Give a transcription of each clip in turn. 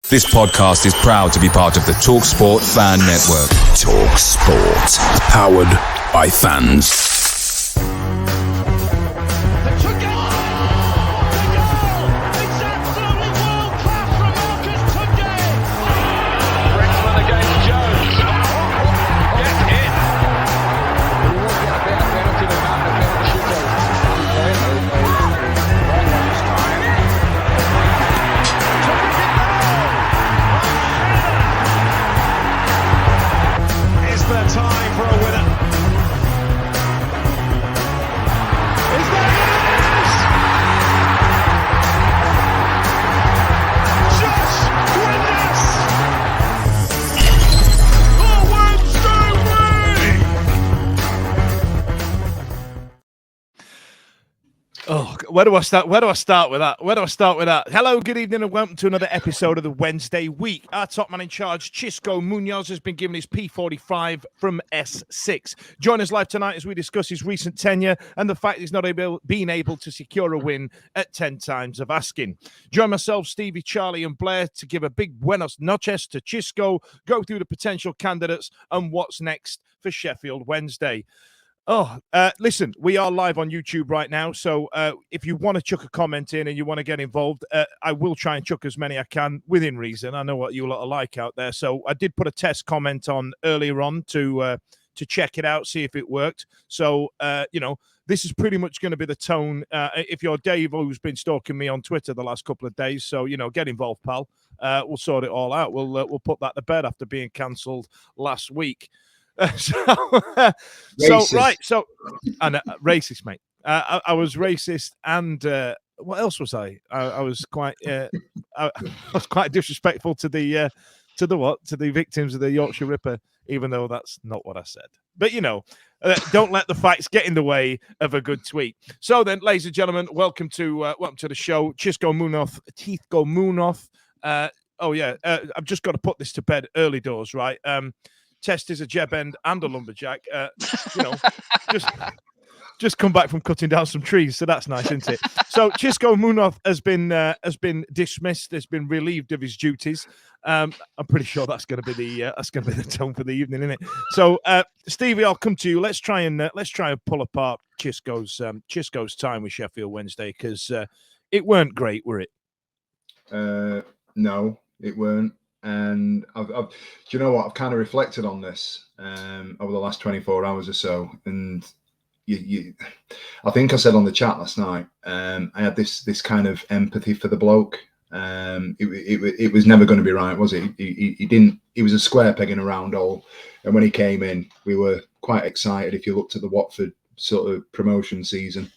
This podcast is proud to be part of the TalkSport Fan Network. TalkSport. Powered by fans. Where do I start with that? Hello, good evening, and welcome to another episode of the Wednesday week. Our top man in charge, Chisco Munoz, has been given his P45 from S6. Join us live tonight as we discuss his recent tenure and the fact he's not being able to secure a win at 10 times of asking. Join myself, Stevie, Charlie, and Blair to give a big Buenos Noches to Chisco, go through the potential candidates and what's next for Sheffield Wednesday. Listen, we are live on YouTube right now, so if you want to chuck a comment in and you want to get involved, I will try and chuck as many I can within reason. I know what you lot are like out there, so I did put a test comment on earlier on to check it out, see if it worked. So, this is pretty much going to be the tone. If you're Dave, who's been stalking me on Twitter the last couple of days, so, get involved, pal. We'll sort it all out. We'll put that to bed after being cancelled last week. Racist, mate. I was racist, and what else was I? I was quite, I was quite disrespectful to the victims of the Yorkshire Ripper, even though that's not what I said. But don't let the facts get in the way of a good tweet. So then, ladies and gentlemen, welcome to the show, Chisco Munoz, Xisco Munoz. I've just got to put this to bed early doors, right? Test is a jeb end and a lumberjack. Just come back from cutting down some trees, so that's nice, isn't it? So Chisco Munoz has been dismissed, has been relieved of his duties. I'm pretty sure that's going to be the tone for the evening, isn't it? So Stevie, I'll come to you. Let's try and pull apart Chisco's time with Sheffield Wednesday, because it weren't great, were it? No, it weren't. And do you know what? I've kind of reflected on this over the last 24 hours or so, and I think I said on the chat last night, I had this kind of empathy for the bloke. It was never going to be right, was it? He was a square peg in a round hole, and when he came in, we were quite excited. If you looked at the Watford sort of promotion season,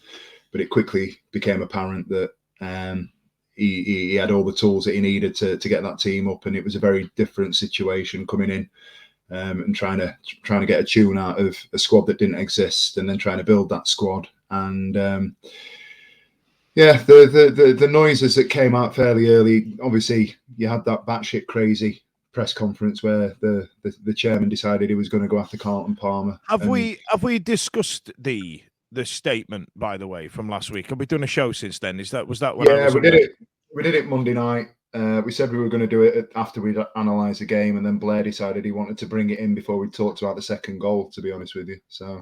but it quickly became apparent that he had all the tools that he needed to get that team up, and it was a very different situation coming in and trying to get a tune out of a squad that didn't exist, and then trying to build that squad. And the noises that came out fairly early. Obviously, you had that batshit crazy press conference where the chairman decided he was going to go after Carlton Palmer. Have we discussed the statement, by the way, from last week? Have we done a show since then? Was that what? Yeah, we did it. We did it Monday night. We said we were going to do it after we'd analysed the game, and then Blair decided he wanted to bring it in before we talked about the second goal, to be honest with you. So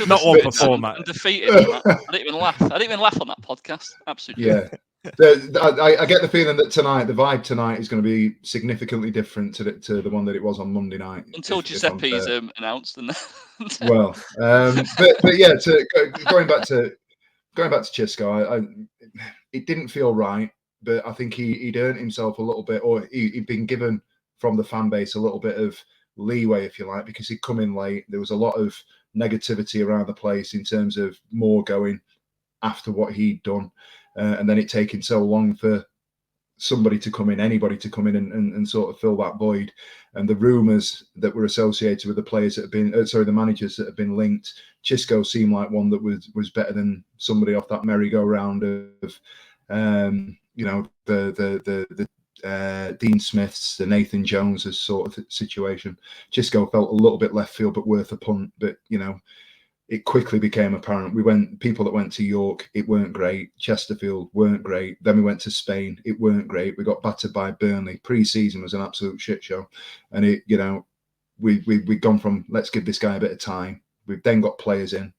not one for format. I'm defeated on that. I didn't even laugh on that podcast. Absolutely. Yeah. I get the feeling that tonight, the vibe tonight is going to be significantly different to the one that it was on Monday night. Until Giuseppe's announced. And well, but yeah, going back to Chisco, it didn't feel right, but I think he'd earned himself a little bit, or he'd been given from the fan base a little bit of leeway, if you like, because he'd come in late. There was a lot of negativity around the place in terms of more going after what he'd done. And then it taking so long for anybody to come in and sort of fill that void. And the rumours that were associated with the players that have been, the managers that have been linked, Chisco seemed like one that was better than somebody off that merry-go-round of, the Dean Smiths, the Nathan Joneses sort of situation. Chisco felt a little bit left field, but worth a punt. But, it quickly became apparent. People that went to York, it weren't great. Chesterfield weren't great. Then we went to Spain, it weren't great. We got battered by Burnley. Pre-season was an absolute shit show, and we'd gone from let's give this guy a bit of time. We've then got players in.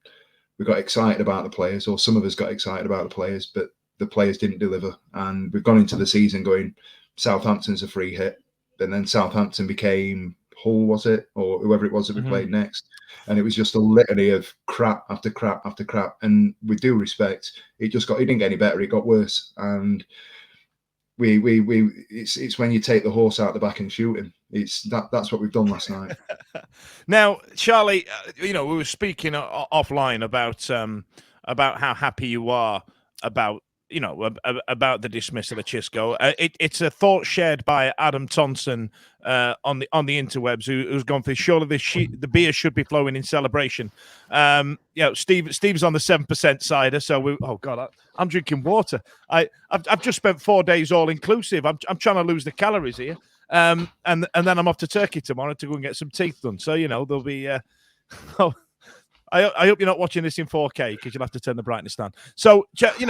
We got excited about the players, or some of us got excited about the players, but the players didn't deliver. And we've gone into the season going, Southampton's a free hit. And then Southampton became Hull, was it? Or whoever it was that we played next. And it was just a litany of crap after crap after crap. And with due respect, it didn't get any better. It got worse. And it's when you take the horse out the back and shoot him. That's what we've done last night. Now, Charlie, we were speaking offline about how happy you are about the dismissal of Chisco. It's a thought shared by Adam Thompson on the interwebs, who's gone for surely the beer should be flowing in celebration. Steve's on the 7% cider, so I'm drinking water. I've just spent 4 days all inclusive. I'm trying to lose the calories here. And then I'm off to Turkey tomorrow to go and get some teeth done. So there'll be. I hope you're not watching this in 4K because you'll have to turn the brightness down. So Charlie,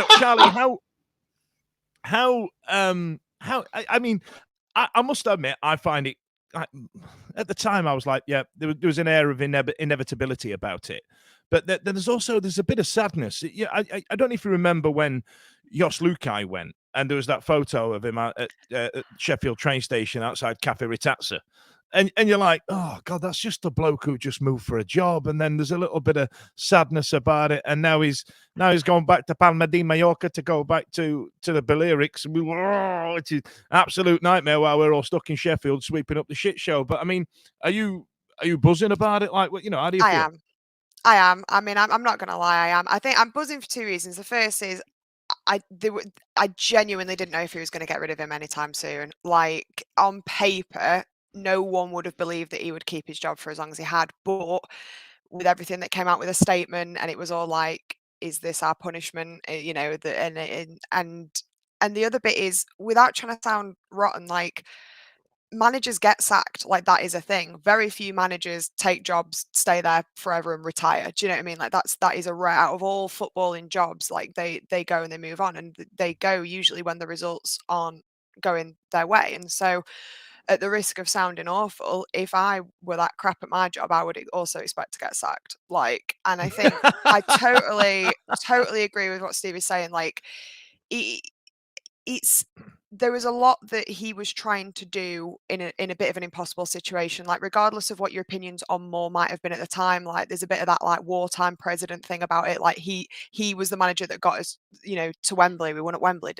I must admit, I find it. At the time, I was like, yeah, there was an air of inevitability about it. But there's a bit of sadness. Yeah, I don't know if you remember when Jos Lukai went, and there was that photo of him at Sheffield train station outside Cafe Ritazza. And you're like, oh God, that's just a bloke who just moved for a job. And then there's a little bit of sadness about it. And now he's going back to Palma de Mallorca to go back to the Balearics. It's an absolute nightmare while we're all stuck in Sheffield sweeping up the shit show. But I mean, are you buzzing about it? Like, how do you feel? I am. I mean, I'm not gonna lie. I am. I think I'm buzzing for two reasons. The first is I genuinely didn't know if he was going to get rid of him anytime soon. Like on paper, no one would have believed that he would keep his job for as long as he had. But with everything that came out with a statement, and it was all like, "Is this our punishment?" And the other bit is, without trying to sound rotten, like managers get sacked. Like that is a thing. Very few managers take jobs, stay there forever, and retire. Do you know what I mean? Like that is a rare, out of all footballing jobs. Like they go and they move on, and they go usually when the results aren't going their way. And so, at the risk of sounding awful, if I were that crap at my job, I would also expect to get sacked. Like, and I think I totally agree with what Steve is saying. Like, there was a lot that he was trying to do in a bit of an impossible situation. Like, regardless of what your opinions on Moore might have been at the time, like there's a bit of that like wartime president thing about it. Like he was the manager that got us, to Wembley. We won at Wembley.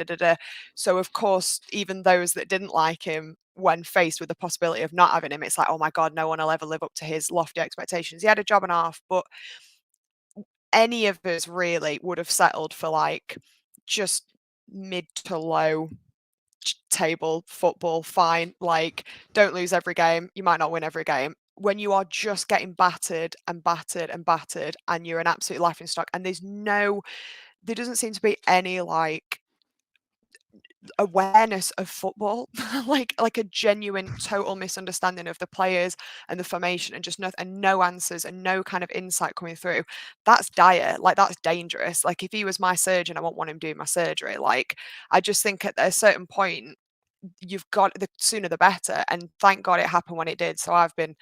So of course, even those that didn't like him, when faced with the possibility of not having him, it's like, oh my God, no one will ever live up to his lofty expectations. He had a job and a half, but any of us really would have settled for like just mid to low table football. Fine, like don't lose every game. You might not win every game. When you are just getting battered and battered and battered, and you're an absolute laughingstock, and there doesn't seem to be any like awareness of football, like a genuine total misunderstanding of the players and the formation, and just no answers and no kind of insight coming through. That's dire. Like that's dangerous. Like if he was my surgeon, I won't want him doing my surgery. Like I just think at a certain point, you've got the sooner the better, and thank God it happened when it did. So I've been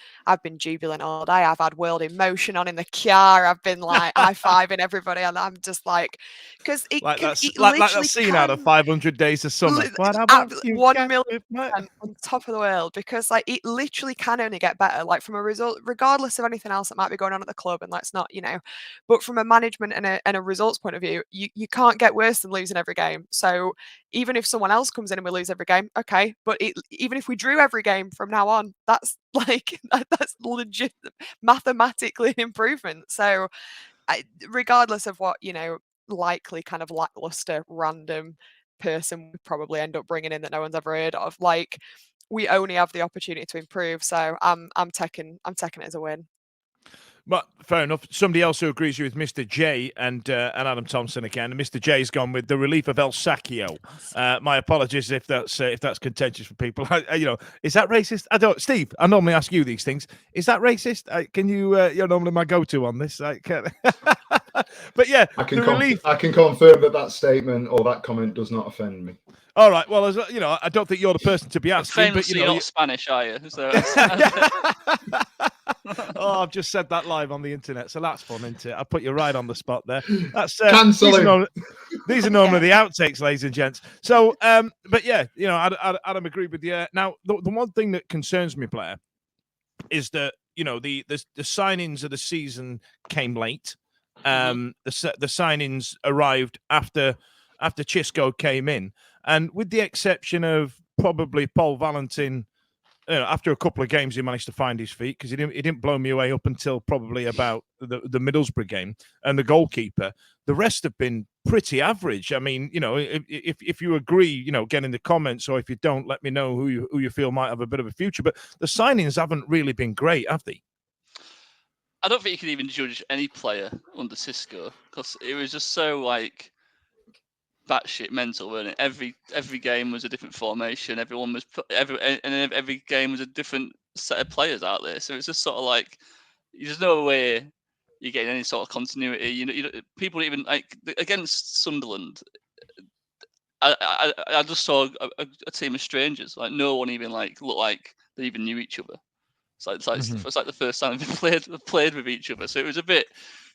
jubilant all day. I've had world in motion on in the car. I've been like high-fiving everybody, and I'm just like, because it like can, that literally scene out of 500 Days of Summer. What about 1 million on top of the world, because like it literally can only get better. Like from a result, regardless of anything else that might be going on at the club, and let's not, but from a management and a results point of view, you can't get worse than losing every game. So even if someone else comes in and we lose every game, okay, but even if we drew every game from now on, that's like that's legit mathematically an improvement. So regardless of what likely kind of lackluster random person would probably end up bringing in that no one's ever heard of, like we only have the opportunity to improve. So I'm taking it as a win. But fair enough. Somebody else who agrees with Mr. J and Adam Thompson again. And Mr. J's gone with the relief of El Sacchio. My apologies if that's contentious for people. Is that racist? I don't. Steve, I normally ask you these things. Is that racist? Can you? You're normally my go-to on this. But yeah, I can confirm that statement or that comment does not offend me. All right. Well, I don't think you're the person to be asking. But you're not Spanish, are you? So... Oh, I've just said that live on the internet, so that's fun, isn't it? I put you right on the spot there. That's Cancel these are normally the outtakes, ladies and gents. So, but yeah, Adam agreed with you. Now, the one thing that concerns me, Blair, is that the signings of the season came late. The signings arrived after Chisco came in, and with the exception of probably Paul Valentin. After a couple of games, he managed to find his feet because he didn't blow me away up until probably about the Middlesbrough game and the goalkeeper. The rest have been pretty average. I mean, if you agree, get in the comments, or if you don't, let me know who you feel might have a bit of a future. But the signings haven't really been great, have they? I don't think you can even judge any player under Xisco because it was just so batshit mental, wasn't it? Every game was a different formation. Every game was a different set of players out there. So it's just sort of there's no way you're getting any sort of continuity. People even against Sunderland. I just saw a team of strangers. No one even looked like they even knew each other. It's like the first time they played with each other. So it was a bit.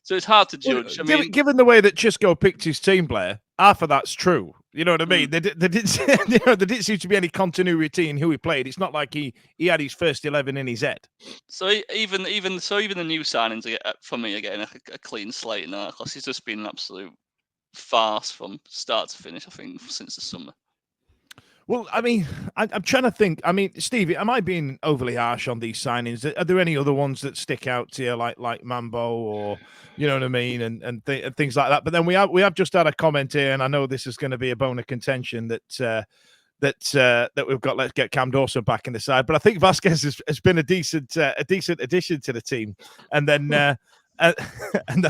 So it's hard to judge. Well, given the way that Chisco picked his team, Blair, half of that's true. You know what I mean? There didn't seem to be any continuity in who he played. It's not like he had his first 11 in his head. So even the new signings for me are getting a clean slate now because he's just been an absolute farce from start to finish. I think since the summer. Well, I mean, I'm trying to think. I mean, Stevie, am I being overly harsh on these signings? Are there any other ones that stick out to you, like Mambo, or you know what I mean, and things like that? But then we have just had a comment here, and I know this is going to be a bone of contention that we've got. Let's get Cam Dawson back in the side, but I think Vasquez has been a decent addition to the team, and then. And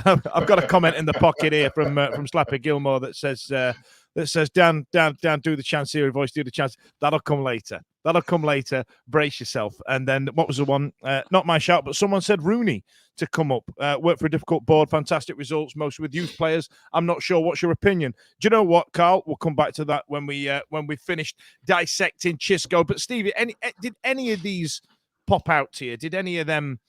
I've got a comment in the pocket here from Slappy Gilmore that says Dan, do the chance here, voice, do the chance. That'll come later. Brace yourself. And then what was the one? Not my shout, but someone said Rooney to come up. Work for a difficult board. Fantastic results, most with youth players. I'm not sure. What's your opinion? Do you know what, Carl? We'll come back to that when we finished dissecting Chisco. But Stevie, did any of these pop out to you? Did any of them?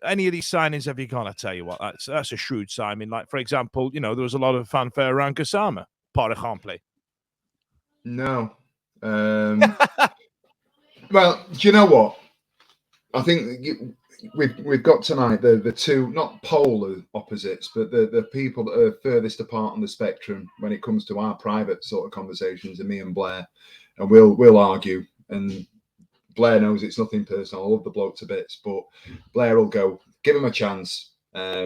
Any of these signings have you gone? I tell you what, that's a shrewd signing. Like, for example, there was a lot of fanfare around Gassama, par exemple. No. Well, do you know what? I think we've got tonight the two, not polar opposites, but the people that are furthest apart on the spectrum when it comes to our private sort of conversations, and me and Blair, and we'll argue. And Blair knows it's nothing personal. I love the bloke to bits, but Blair will go, give him a chance.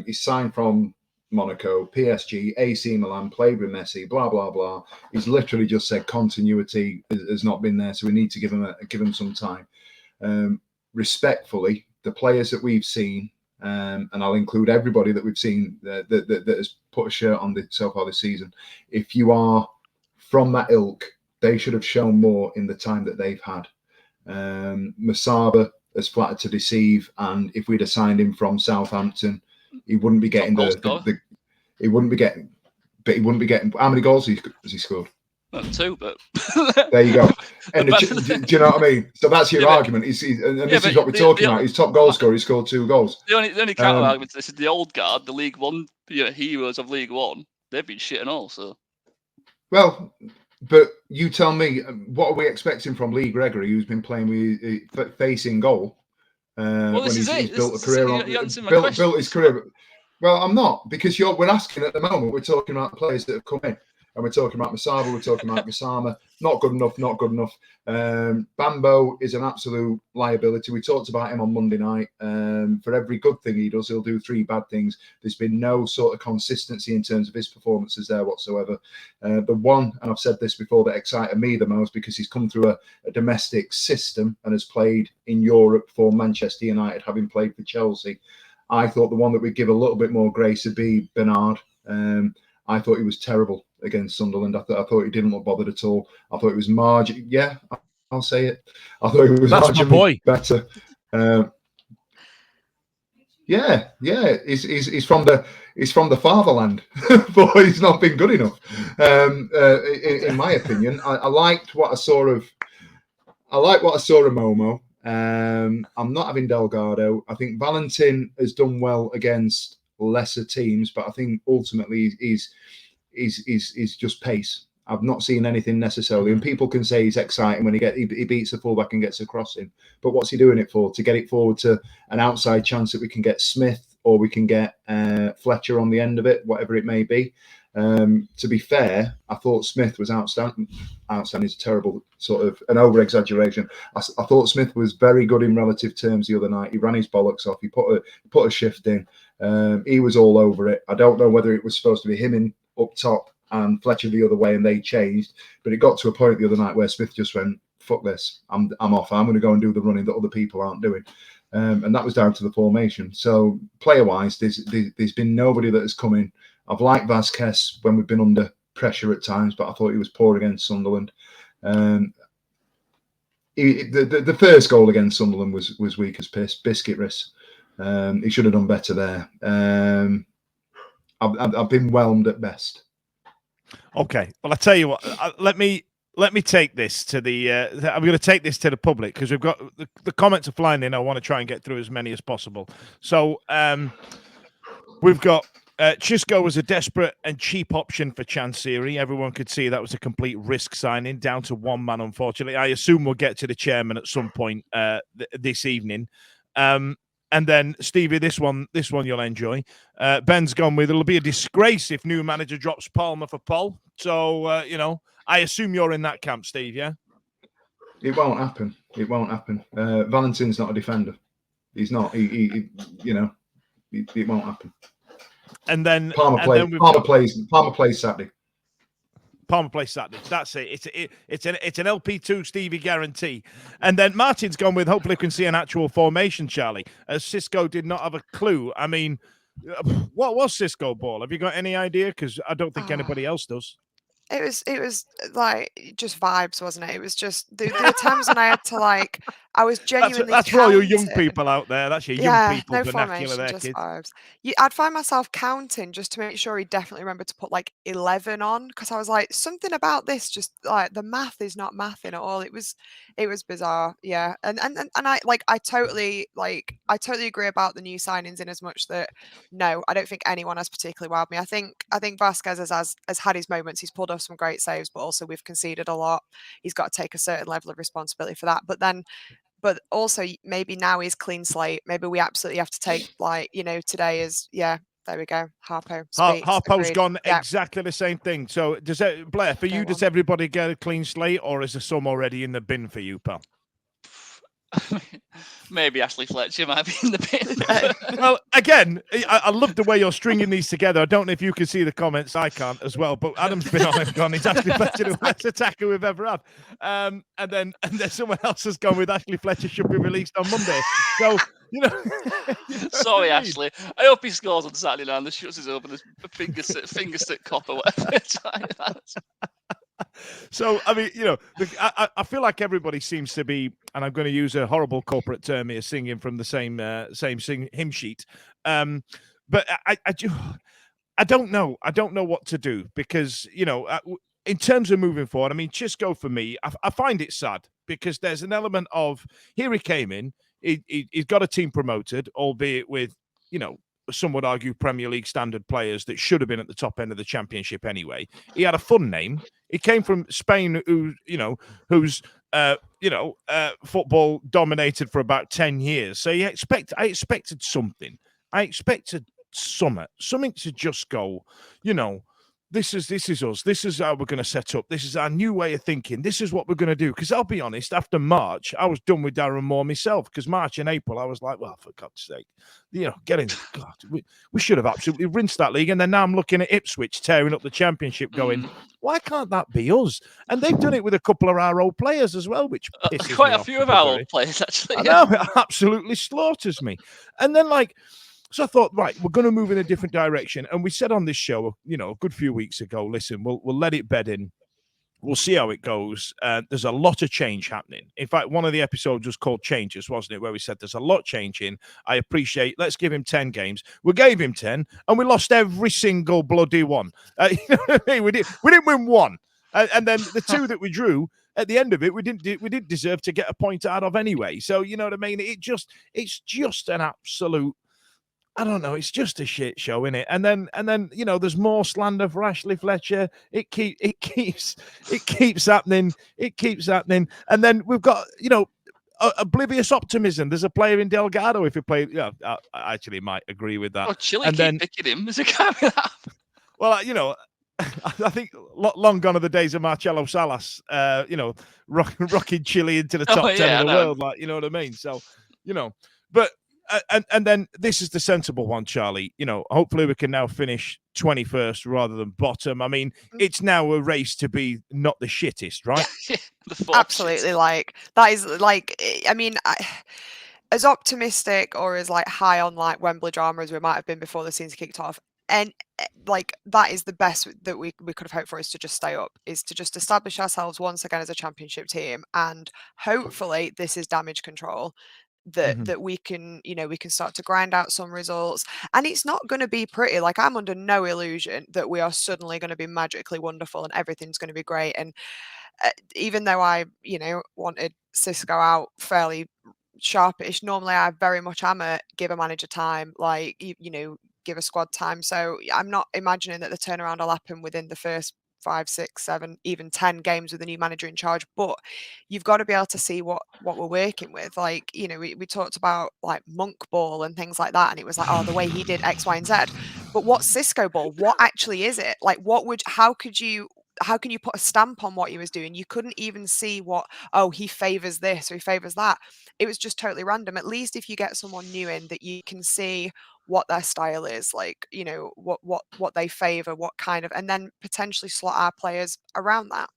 He's signed from Monaco, PSG, AC Milan, played with Messi, blah, blah, blah. He's literally just said continuity has not been there, so we need to give him some time. Respectfully, the players that we've seen, and I'll include everybody that we've seen that has put a shirt on so far this season, if you are from that ilk, they should have shown more in the time that they've had. Masaba has flattered to deceive, and if we'd have signed him from Southampton, he wouldn't be getting he wouldn't be getting how many goals has he scored? Not 2, but there you go. And do you know what I mean? So that's your argument. This is what we're talking about. He's top goal scorer. He scored 2 goals. The only counter argument to this is the old guard, the League One heroes of League One. They've been shit and all. So well. But you tell me, what are we expecting from Lee Gregory, who's been playing with facing goal? Well, this is it. He's built a career built his career. Well, I'm not, because we're asking at the moment. We're talking about the players that have come in, and we're talking about Masaba. We're talking about Gassama. Not good enough. Bambo is an absolute liability. We talked about him on Monday night. For every good thing he does, he'll do 3 bad things. There's been no sort of consistency in terms of his performances there whatsoever. The one, and I've said this before, that excited me the most, because he's come through a domestic system and has played in Europe for Manchester United, having played for Chelsea. I thought the one that would give a little bit more grace would be Bernard. I thought he was terrible against Sunderland. I thought he didn't look bothered at all. I thought he was margin. Yeah, I'll say it. I thought he was marginally better. Yeah. He's from the fatherland, but he's not been good enough. In my opinion, I liked what I saw of. I like what I saw of Momo. I'm not having Delgado. I think Valentin has done well against lesser teams, but I think ultimately he's just pace. I've not seen anything necessarily, and people can say he's exciting when he beats the fullback and gets across him. But what's he doing it for? To get it forward to an outside chance that we can get Smith or we can get Fletcher on the end of it, whatever it may be. To be fair, I thought Smith was outstanding. Outstanding is a terrible sort of an over-exaggeration. I thought Smith was very good in relative terms the other night. He ran his bollocks off. He put a shift in. He was all over it. I don't know whether it was supposed to be him in up top and Fletcher the other way, and they changed. But it got to a point the other night where Smith just went, "Fuck this! I'm off. I'm going to go and do the running that other people aren't doing." And that was down to the formation. So player-wise, there's been nobody that has come in. I've liked Vasquez when we've been under pressure at times, but I thought he was poor against Sunderland. The first goal against Sunderland was weak as piss, biscuit wrist. He should have done better there. I've been whelmed at best. Okay, well, I tell you what. Let me take this to the. I'm going to take this to the public because we've got the comments are flying in. I want to try and get through as many as possible. So we've got. Chisco was a desperate and cheap option for Chansiri. Everyone could see that was a complete risk signing, down to one man, unfortunately. I assume we'll get to the chairman at some point this evening. And then, Stevie, this one you'll enjoy. Ben's gone with, it'll be a disgrace if new manager drops Palmer for Paul. So, I assume you're in that camp, Steve, yeah? It won't happen. It won't happen. Valentin's not a defender. He's not. It won't happen. And then Palmer plays Saturday. Palmer plays Saturday. That's it. It's an LP2 Stevie guarantee. And then Martin's gone with hopefully we can see an actual formation, Charlie. As Xisco did not have a clue. I mean, what was Xisco ball? Have you got any idea? Because I don't think anybody else does. It was like just vibes, wasn't it? It was just there were times when I had to I was genuinely. That's for all your young people out there. That's your young people no vernacular there, just kids. Vibes. I'd find myself counting just to make sure he definitely remembered to put 11 on because I was like, something about this just the math is not mathing at all. It was bizarre, yeah. And I totally agree about the new signings in as much that no, I don't think anyone has particularly wowed me. I think Vasquez has had his moments. He's pulled off some great saves, but also we've conceded a lot. He's got to take a certain level of responsibility for that. But also maybe now he's clean slate. Maybe we absolutely have to take today is there we go. Harpo's gone exactly the same thing. So does Blair for you? Does everybody get a clean slate, or is there some already in the bin for you, pal? Maybe Ashley Fletcher might be in the bin. Well, again, I love the way you're stringing these together. I don't know if you can see the comments. I can't as well. But Adam's been on and gone. He's Ashley Fletcher, the best attacker we've ever had. And then someone else has gone with Ashley Fletcher should be released on Monday. So Sorry, Ashley. I hope he scores on Saturday night and the shuts is open as a finger stick cop or whatever. So, I mean, I feel like everybody seems to be, and I'm going to use a horrible corporate term here, singing from the same hymn sheet. But I don't know. I don't know what to do because, in terms of moving forward, I mean, Chisco for me, I find it sad because there's an element of here he came in, he's got a team promoted, albeit with, some would argue Premier League standard players that should have been at the top end of the Championship anyway. He had a fun name. He came from Spain, who's football dominated for about 10 years. So I expected something. I expected something to just go, this is us. This is how we're going to set up. This is our new way of thinking. This is what we're going to do. Because I'll be honest, after March, I was done with Darren Moore myself. Because March and April, I was like, well, for God's sake, get in. God, we should have absolutely rinsed that league. And then now I'm looking at Ipswich tearing up the Championship, going, why can't that be us? And they've done it with a couple of our old players as well, which pisses quite me a off few of our old players actually. I know, it absolutely slaughters me. And then So I thought, right, we're going to move in a different direction. And we said on this show, a good few weeks ago, listen, we'll let it bed in. We'll see how it goes. There's a lot of change happening. In fact, one of the episodes was called Changes, wasn't it? Where we said there's a lot changing. I appreciate, let's give him 10 games. We gave him 10 and we lost every single bloody one. You know what I mean? We didn't win one. And then the two that we drew at the end of it, we didn't deserve to get a point out of anyway. So, you know what I mean? It's just an absolute, I don't know. It's just a shit show, isn't it? And then, there's more slander for Ashley Fletcher. It keeps happening. It keeps happening. And then we've got, oblivious optimism. There's a player in Delgado. If you play, I actually might agree with that. Oh, Chile and keep picking him as a guy with that. Well, I think long gone are the days of Marcelo Salas. Rocking Chile into the top 10 of the world. Like, you know what I mean? So, but. And then this is the sensible one, Charlie. Hopefully we can now finish 21st rather than bottom. I mean, it's now a race to be not the shittest, right? Absolutely. Like, that is like, I mean, as optimistic or as like high on like Wembley drama as we might have been before the season kicked off. And like, that is the best that we could have hoped for, is to just stay up, is to just establish ourselves once again as a championship team. And hopefully this is damage control. That we can, we can start to grind out some results, and it's not going to be pretty. Like, I'm under no illusion that we are suddenly going to be magically wonderful and everything's going to be great. And even though I, wanted Xisco out fairly sharpish, normally I very much am a give a manager time, like, give a squad time. So I'm not imagining that the turnaround will happen within the first 5, 6, 7, even 10 games with a new manager in charge, but you've got to be able to see what we're working with. Like, we talked about like monk ball and things like that, and it was like, oh, the way he did X, Y, and Z. But what's Xisco ball? What actually is it? Like, how can you put a stamp on what he was doing? You couldn't even see he favors this or he favors that. It was just totally random. At least if you get someone new in, that you can see what their style is, like, what they favor, what kind of, and then potentially slot our players around that.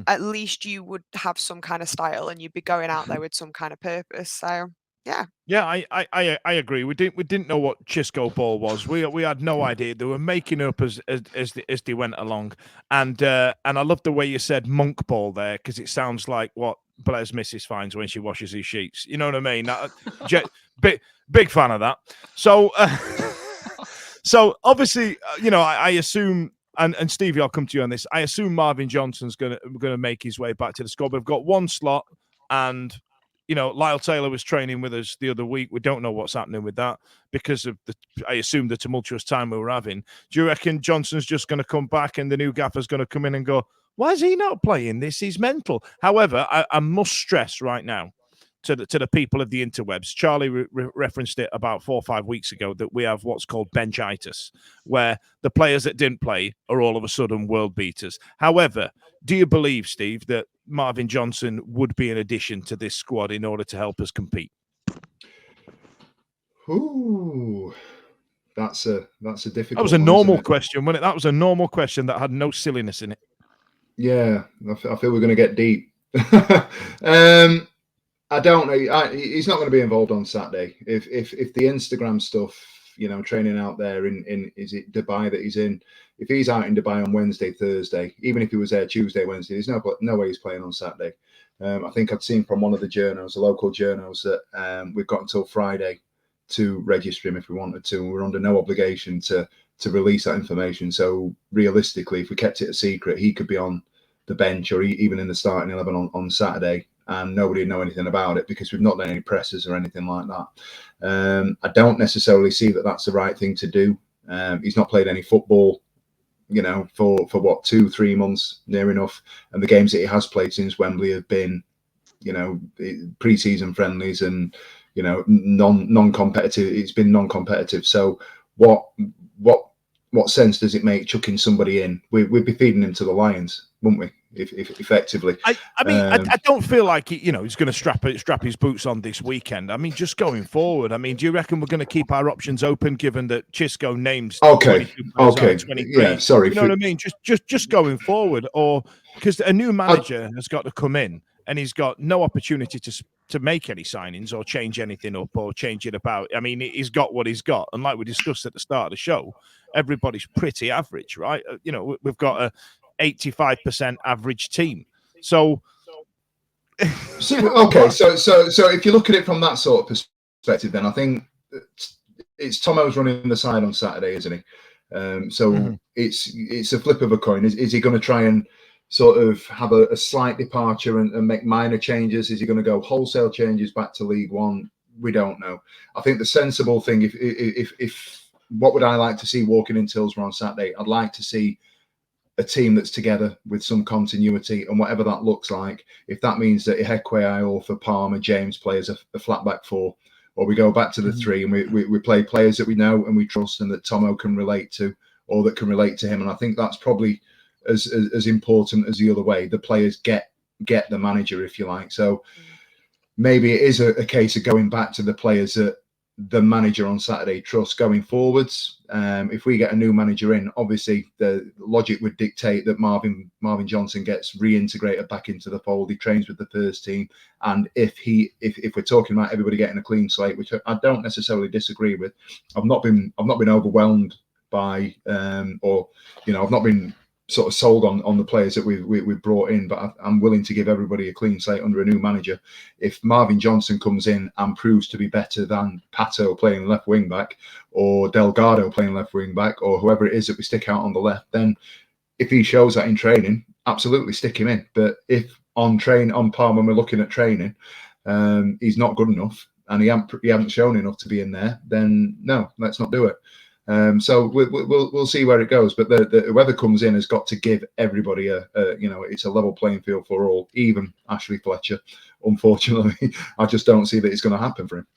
At least you would have some kind of style and you'd be going out there with some kind of purpose. So yeah, I agree. We didn't know what Chisco ball was. We had no idea. They were making up as they went along, and I love the way you said monk ball there, because it sounds like what Blair's missus finds when she washes his sheets. You know what I mean? Big fan of that. So so obviously, I assume. And Stevie, I'll come to you on this. I assume Marvin Johnson's gonna make his way back to the squad. We've got one slot, and Lyle Taylor was training with us the other week. We don't know what's happening with that because of I assume the tumultuous time we were having. Do you reckon Johnson's just going to come back and the new gaffer's going to come in and go, why is he not playing this? He's mental. However, I must stress right now to the people of the interwebs, Charlie referenced it about 4 or 5 weeks ago, that we have what's called benchitis, where the players that didn't play are all of a sudden world beaters. However, do you believe, Steve, that Marvin Johnson would be an addition to this squad in order to help us compete? Ooh, that's a difficult. That was a normal question, wasn't it? That was a normal question that had no silliness in it. Yeah, I feel we're going to get deep. I don't know. He's not going to be involved on Saturday. If the Instagram stuff, training out there in is it Dubai that he's in? If he's out in Dubai on Wednesday, Thursday, even if he was there Tuesday, Wednesday, there's no way he's playing on Saturday. I think I'd seen from one of the local journals, that we've got until Friday to register him if we wanted to, and we're under no obligation to release that information. So realistically, if we kept it a secret, he could be on the bench or even in the starting 11 on Saturday, and nobody would know anything about it because we've not done any presses or anything like that. I don't necessarily see that that's the right thing to do. He's not played any football, for what, 2-3 months, near enough. And the games that he has played since Wembley have been, pre-season friendlies and, non-competitive. It's been non-competitive. So what sense does it make chucking somebody in? We'd be feeding him to the lions, wouldn't we? If effectively, I mean, I don't feel like he's going to strap his boots on this weekend. I mean, just going forward. I mean, do you reckon we're going to keep our options open, given that Chisco names? Okay. Yeah, sorry. You know what I mean? Just going forward, or because a new manager has got to come in and he's got no opportunity to to make any signings or change anything up or change it about. I mean, he's got what he's got, and like we discussed at the start of the show, everybody's pretty average, right? We've got a 85% average team, so. Okay, so if you look at it from that sort of perspective, then I think it's Tomo's running the side on Saturday, isn't he? It's a flip of a coin. Is he going to try and sort of have a slight departure and make minor changes? Is he going to go wholesale changes back to League One? We don't know. I think the sensible thing, if what would I like to see walking in Hillsborough on Saturday? I'd like to see a team that's together with some continuity, and whatever that looks like. If that means that Ihekwe, for Palmer, James play as a flat back four, or we go back to the three and we play players that we know and we trust and that Tomo can relate to, or that can relate to him. And I think that's probably as important as the other way. The players get the manager, if you like. So maybe it is a case of going back to the players that the manager on Saturday trusts going forwards. If we get a new manager in, obviously the logic would dictate that Marvin Johnson gets reintegrated back into the fold. He trains with the first team, and if we're talking about everybody getting a clean slate, which I don't necessarily disagree with, I've not been overwhelmed by, I've not been sort of sold on the players that we've brought in, but I'm willing to give everybody a clean slate under a new manager. If Marvin Johnson comes in and proves to be better than Pato playing left wing back, or Delgado playing left wing back, or whoever it is that we stick out on the left, then if he shows that in training, absolutely stick him in. But if on Palm when we're looking at training, he's not good enough and he hasn't shown enough to be in there, then no, let's not do it. So we'll see where it goes, but whoever comes in has got to give everybody it's a level playing field for all, even Ashley Fletcher. Unfortunately, I just don't see that it's going to happen for him.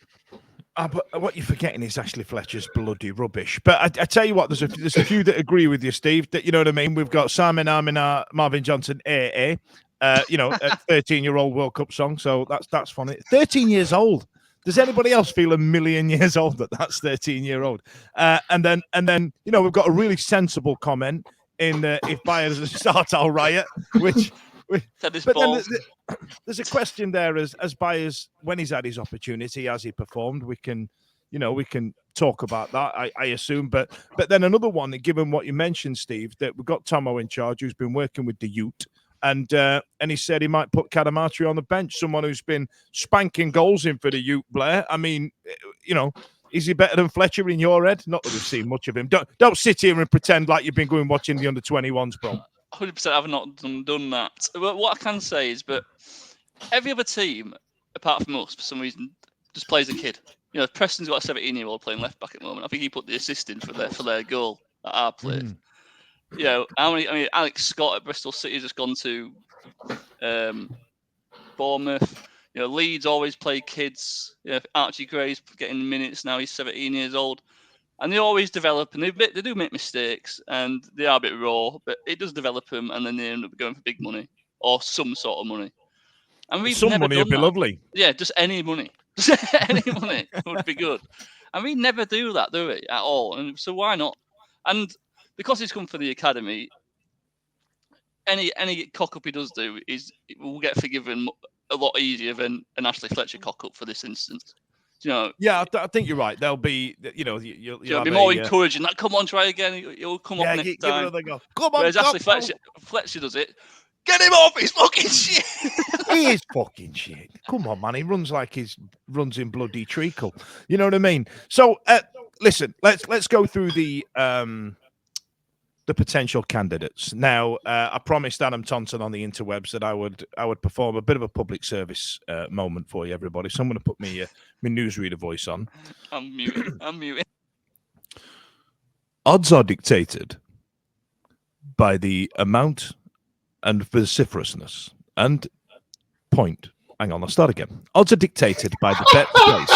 But what you're forgetting is Ashley Fletcher's bloody rubbish. But I tell you what, there's a few that agree with you, Steve. That, you know what I mean. We've got Simon Arminar, Marvin Johnson, a 13-year-old World Cup song. So that's funny. 13 years old. Does anybody else feel a million years old that's 13-year-old? And then we've got a really sensible comment in if Bayer's a start, I'll riot. Which but then there's a question there as Bayer's, when he's had his opportunity, has he performed? We can talk about that, I assume. But then another one, given what you mentioned, Steve, that we've got Tomo in charge, who's been working with the youth. And he said he might put Cadamarteri on the bench, someone who's been spanking goals in for the youth, Blair. I mean, is he better than Fletcher in your head? Not that we've seen much of him. Don't sit here and pretend like you've been going watching the under-21s, bro. 100% I've not done that. But what I can say is, but every other team, apart from us, for some reason, just plays a kid. Preston's got a 17-year-old playing left back at the moment. I think he put the assist in for their goal that I played. Alex Scott at Bristol City has just gone to Bournemouth. Leeds always play kids. Archie Gray's getting minutes now. He's 17 years old, and they always develop. And they do make mistakes, and they are a bit raw, but it does develop them, and then they end up going for big money or some sort of money. And we've some never money done would be that. Lovely. Yeah, just any money. Just any money would be good. And we never do that, do we, at all? And so why not? And because he's come for the academy, any cock up he does do will get forgiven a lot easier than an Ashley Fletcher cock up for this instance. Yeah, I think you're right. They'll be, you'll be more encouraging. Like, come on, try again. You'll come up next time. Give it another go. Come on, whereas Ashley Fletcher does it. Get him off! He's fucking shit. He is fucking shit. Come on, man. He runs like he runs in bloody treacle. You know what I mean? So, listen. Let's go through the potential candidates. Now, I promised Adam Thompson on the interwebs that I would perform a bit of a public service moment for you, everybody. So I'm going to put my newsreader voice on. I'm muting. Odds are dictated by the amount and vociferousness and point. Hang on, I'll start again. Odds are dictated by the bet price.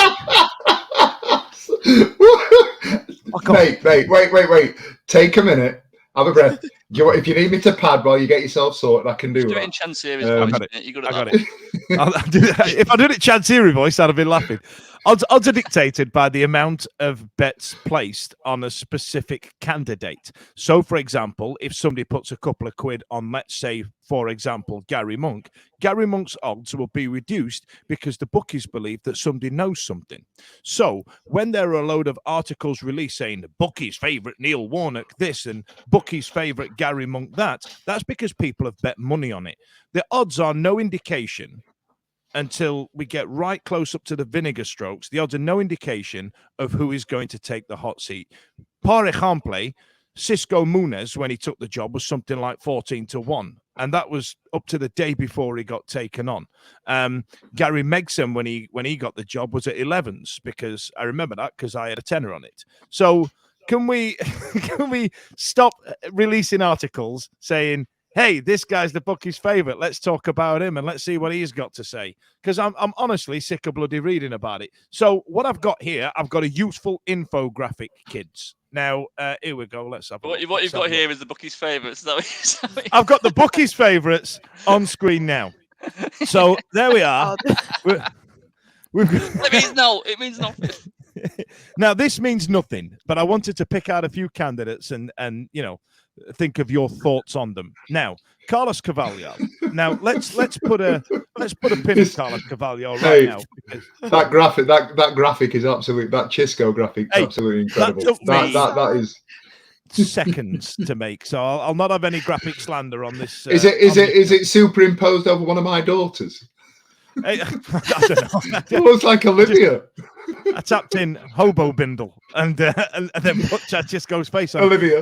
Mate, wait. Take a minute. Have a breath. If you need me to pad while you get yourself sorted, I can do it that. In Chancery's voice, I got it. If I did it Chancery voice, I'd have been laughing. Odds are dictated by the amount of bets placed on a specific candidate. So, for example, if somebody puts a couple of quid on, let's say, for example, Gary Monk's odds will be reduced because the bookies believe that somebody knows something. So, when there are a load of articles released saying the bookies' favourite Neil Warnock this and bookies' favourite Gary Monk that's because people have bet money on it. The odds are no indication until we get right close up to the vinegar strokes. The odds are no indication of who is going to take the hot seat. Par exemple, Xisco Munoz, when he took the job, was something like 14-1. And that was up to the day before he got taken on. Gary Megson, when he got the job, was at 11s, because I remember that because I had a tenner on it. So can we stop releasing articles saying, hey, this guy's the bookie's favourite. Let's talk about him and let's see what he's got to say. Because I'm honestly sick of bloody reading about it. So what I've got here, I've got a useful infographic, kids. Now, here we go. Let's have a look. What you've got here is the bookie's favourites. Is that what I've got the bookie's favourites on screen now. So there we are. It means nothing. Now, this means nothing, but I wanted to pick out a few candidates and think of your thoughts on them. Now, Carlos Carvalho. Now, let's put a pin in Carlos Carvalho right now. That graphic is absolute. That Chisco graphic is absolutely incredible. That is seconds to make, so I'll not have any graphic slander on this. Is it superimposed over one of my daughters? I don't know. It looks like Olivia. I tapped in hobo bindle and then put Chisco's face on. Olivia.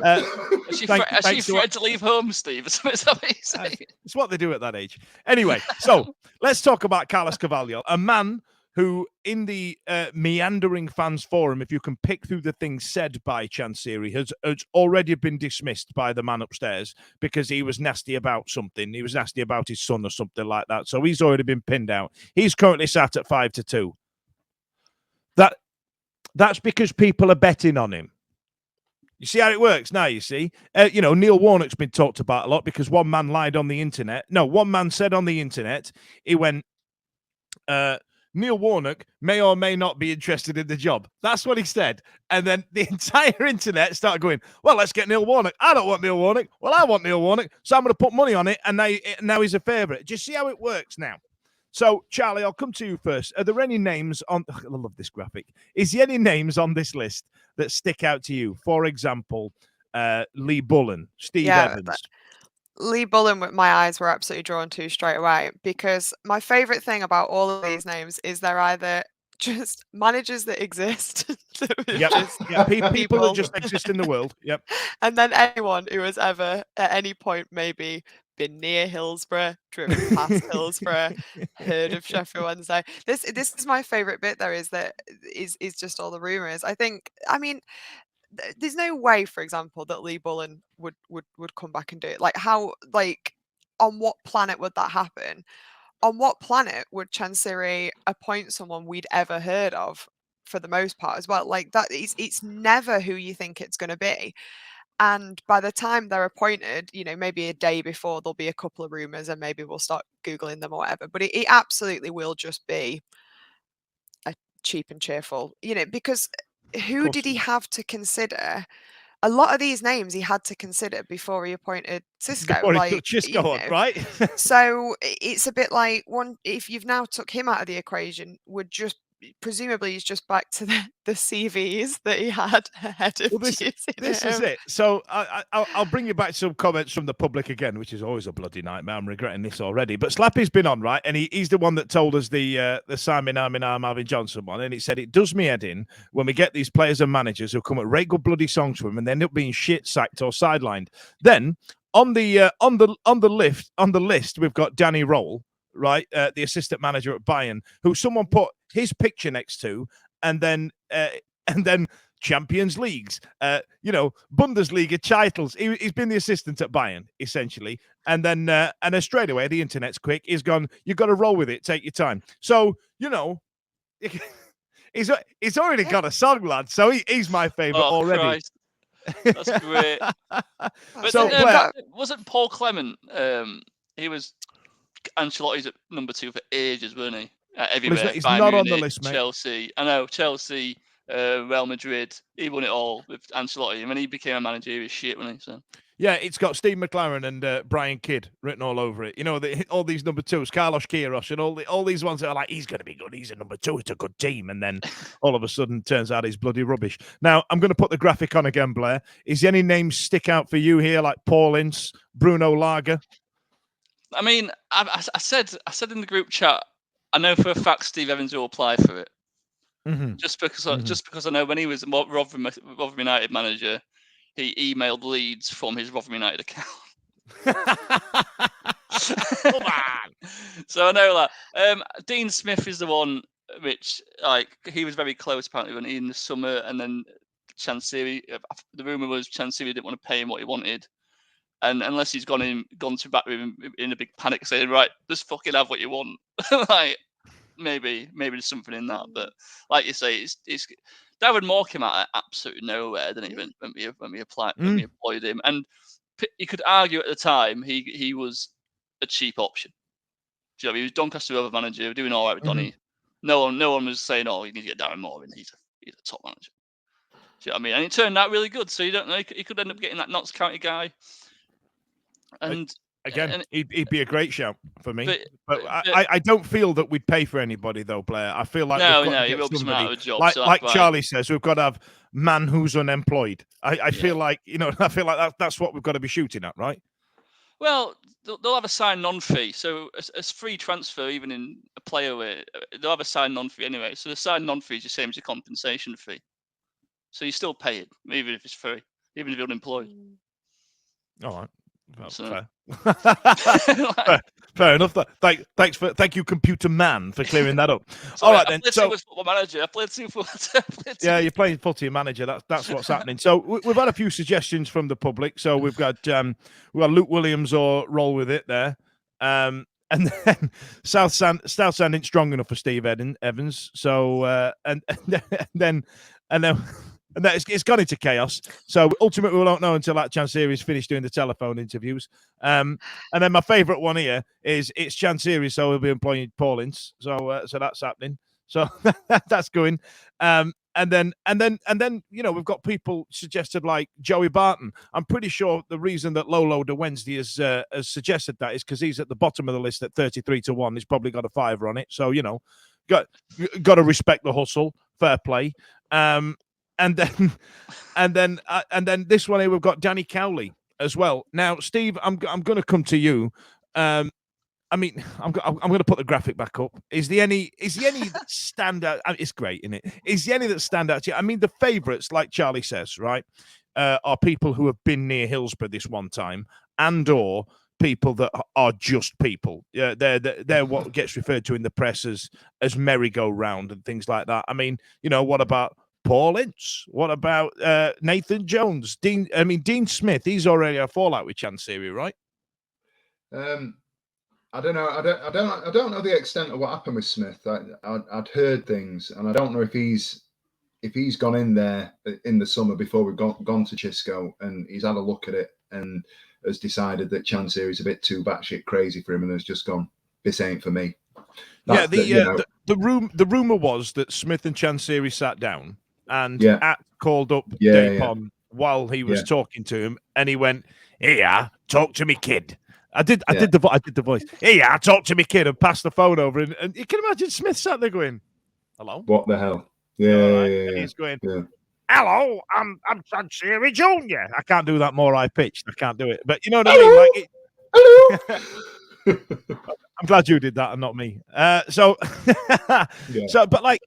Is she afraid to leave home, Steve? Is that what you're saying? It's what they do at that age. Anyway, so let's talk about Carlos Carvalho, a man who, in the meandering fans forum, if you can pick through the things said by Chansiri, has already been dismissed by the man upstairs because he was nasty about something. He was nasty about his son or something like that. So he's already been pinned out. He's currently sat at 5-2. That's because people are betting on him. You see how it works now, you see? Neil Warnock's been talked about a lot because one man lied on the internet. No, one man said on the internet, he went, Neil Warnock may or may not be interested in the job. That's what he said. And then the entire internet started going, well, let's get Neil Warnock. I don't want Neil Warnock. Well, I want Neil Warnock. So I'm going to put money on it. And now he's a favourite. Do you see how it works now? So, Charlie, I'll come to you first. Are there any names on... I love this graphic. Is there any names on this list that stick out to you? For example, Lee Bullen, Steve Evans. Lee Bullen, my eyes were absolutely drawn to straight away, because my favourite thing about all of these names is they're either just managers that exist. People that just exist in the world. Yep. And then anyone who has ever, at any point, maybe been near Hillsborough, driven past Hillsborough, heard of Sheffield Wednesday. This is my favourite bit. There is just all the rumours. There's no way, for example, that Lee Bullen would come back and do it. On what planet would that happen? On what planet would Chansiri appoint someone we'd ever heard of, for the most part, as well? It's never who you think it's going to be. And by the time they're appointed, maybe a day before, there'll be a couple of rumours and maybe we'll start Googling them or whatever. But it absolutely will just be a cheap and cheerful, because who did he have to consider? A lot of these names he had to consider before he appointed Xisco. Before he took Xisco on, right? So it's a bit like if you've now took him out of the equation, presumably he's just back to the CVs that he had ahead of this is it. So I'll bring you back to some comments from the public again, which is always a bloody nightmare. I'm regretting this already. But Slappy's been on, right? And he's the one that told us the Simon Arminar Marvin Johnson one. And he said it does me head in when we get these players and managers who come at rate good bloody songs for him and they end up being shit sacked or sidelined. Then on the list we've got Danny Roll, right, the assistant manager at Bayern, who someone put his picture next to, and then Champions Leagues, Bundesliga titles. He's been the assistant at Bayern, essentially, and then straight away the internet's quick. He's gone, you've got to roll with it, take your time. So he's already got a song, lad. So he's my favourite already. Christ. That's great. But so then, wasn't Paul Clement? He was Ancelotti's at number 2 for ages, weren't he? everywhere. He's Bayern not on the Munich, list, mate. Chelsea. I know, Chelsea, Real Madrid. He won it all with Ancelotti. And when he became a manager, he was shit, wasn't he? So. Yeah, it's got Steve McLaren and Brian Kidd written all over it. You know, all these number twos, Carlos Queiroz, and all these ones that are like, he's going to be good. He's a number two. It's a good team. And then all of a sudden, turns out he's bloody rubbish. Now, I'm going to put the graphic on again, Blair. Is any names stick out for you here, like Paul Ince, Bruno Lager? I mean, I said in the group chat, I know for a fact Steve Evans will apply for it. Mm-hmm. Just because I know when he was Rotherham United manager, he emailed Leeds from his Rotherham United account. Come on. So I know that. Dean Smith is the one which, like, he was very close apparently in the summer, and then Chansiri. The rumor was Chansiri didn't want to pay him what he wanted, and unless he's gone to back with him in a big panic, saying, "Right, just fucking have what you want." Like, maybe there's something in that, but like you say, it's. Darren Moore came out of absolutely nowhere, didn't he? When we employed him, and you could argue at the time he was a cheap option. Do you know, he was Doncaster Rovers manager, doing all right with Donny. No one was saying, "Oh, you need to get Darren Moore in. He's a top manager." Do you know what I mean? And it turned out really good. So you don't know, he could end up getting that Notts County guy. And again, he'd be a great shout for me. But I don't feel that we'd pay for anybody though, Blair. I feel like he will be someone out of a job. Like Charlie says, we've got to have man who's unemployed. I feel like that's what we've got to be shooting at, right? Well, they'll have a sign-on fee. So as free transfer, even in a player way, they'll have a sign-on fee anyway. So the sign-on fee is the same as a compensation fee. So you still pay it, even if it's free, even if you're unemployed. All right. Well, so. fair enough. Thank you, computer man, for clearing that up. All right, then. So, football manager. I played two football. Yeah, you're playing footy manager. That's what's happening. So we've had a few suggestions from the public. So we've got Luke Williams or roll with it there, and then Southsand ain't strong enough for Steve Evans. So and then. And it's gone into chaos. So ultimately, we won't know until that Chansiri's finished doing the telephone interviews. And then my favourite one here is it's Chansiri, so we'll be employing Paul Ince. So that's happening. So that's going. And then we've got people suggested like Joey Barton. I'm pretty sure the reason that Lolo de Wednesday has suggested that is because he's at the bottom of the list at 33-1. He's probably got a fiver on it. So got to respect the hustle. Fair play. And then this one here, we've got Danny Cowley as well. Now, Steve, I'm going to come to you. I'm going to put the graphic back up. Is there any that stand out? It's great, isn't it? Is there any that stand out to you? I mean, the favourites, like Charlie says, right, are people who have been near Hillsborough this one time, and/or people that are just people. Yeah, they're what gets referred to in the press as merry-go-round and things like that. I mean, what about Paul Ince? What about Nathan Jones? Dean Smith. He's already a fallout with Chansiri, right? I don't know. I don't know the extent of what happened with Smith. I'd heard things, and I don't know if he's gone in there in the summer before we've gone to Chisco, and he's had a look at it and has decided that Chansiri is a bit too batshit crazy for him, and has just gone, "This ain't for me." The rumor was that Smith and Chansiri sat down. And At called up Dapon while he was talking to him, and he went, "Here, talk to me, kid." I did the voice. "Here, talk to me, kid," and passed the phone over. And you can imagine Smith sat there going, "Hello, what the hell?" Yeah. He's going, "Hello, I'm Chansiri Junior." I can't do that more high pitched. I can't do it, but you know what I mean. Hello. I'm glad you did that and not me. But like.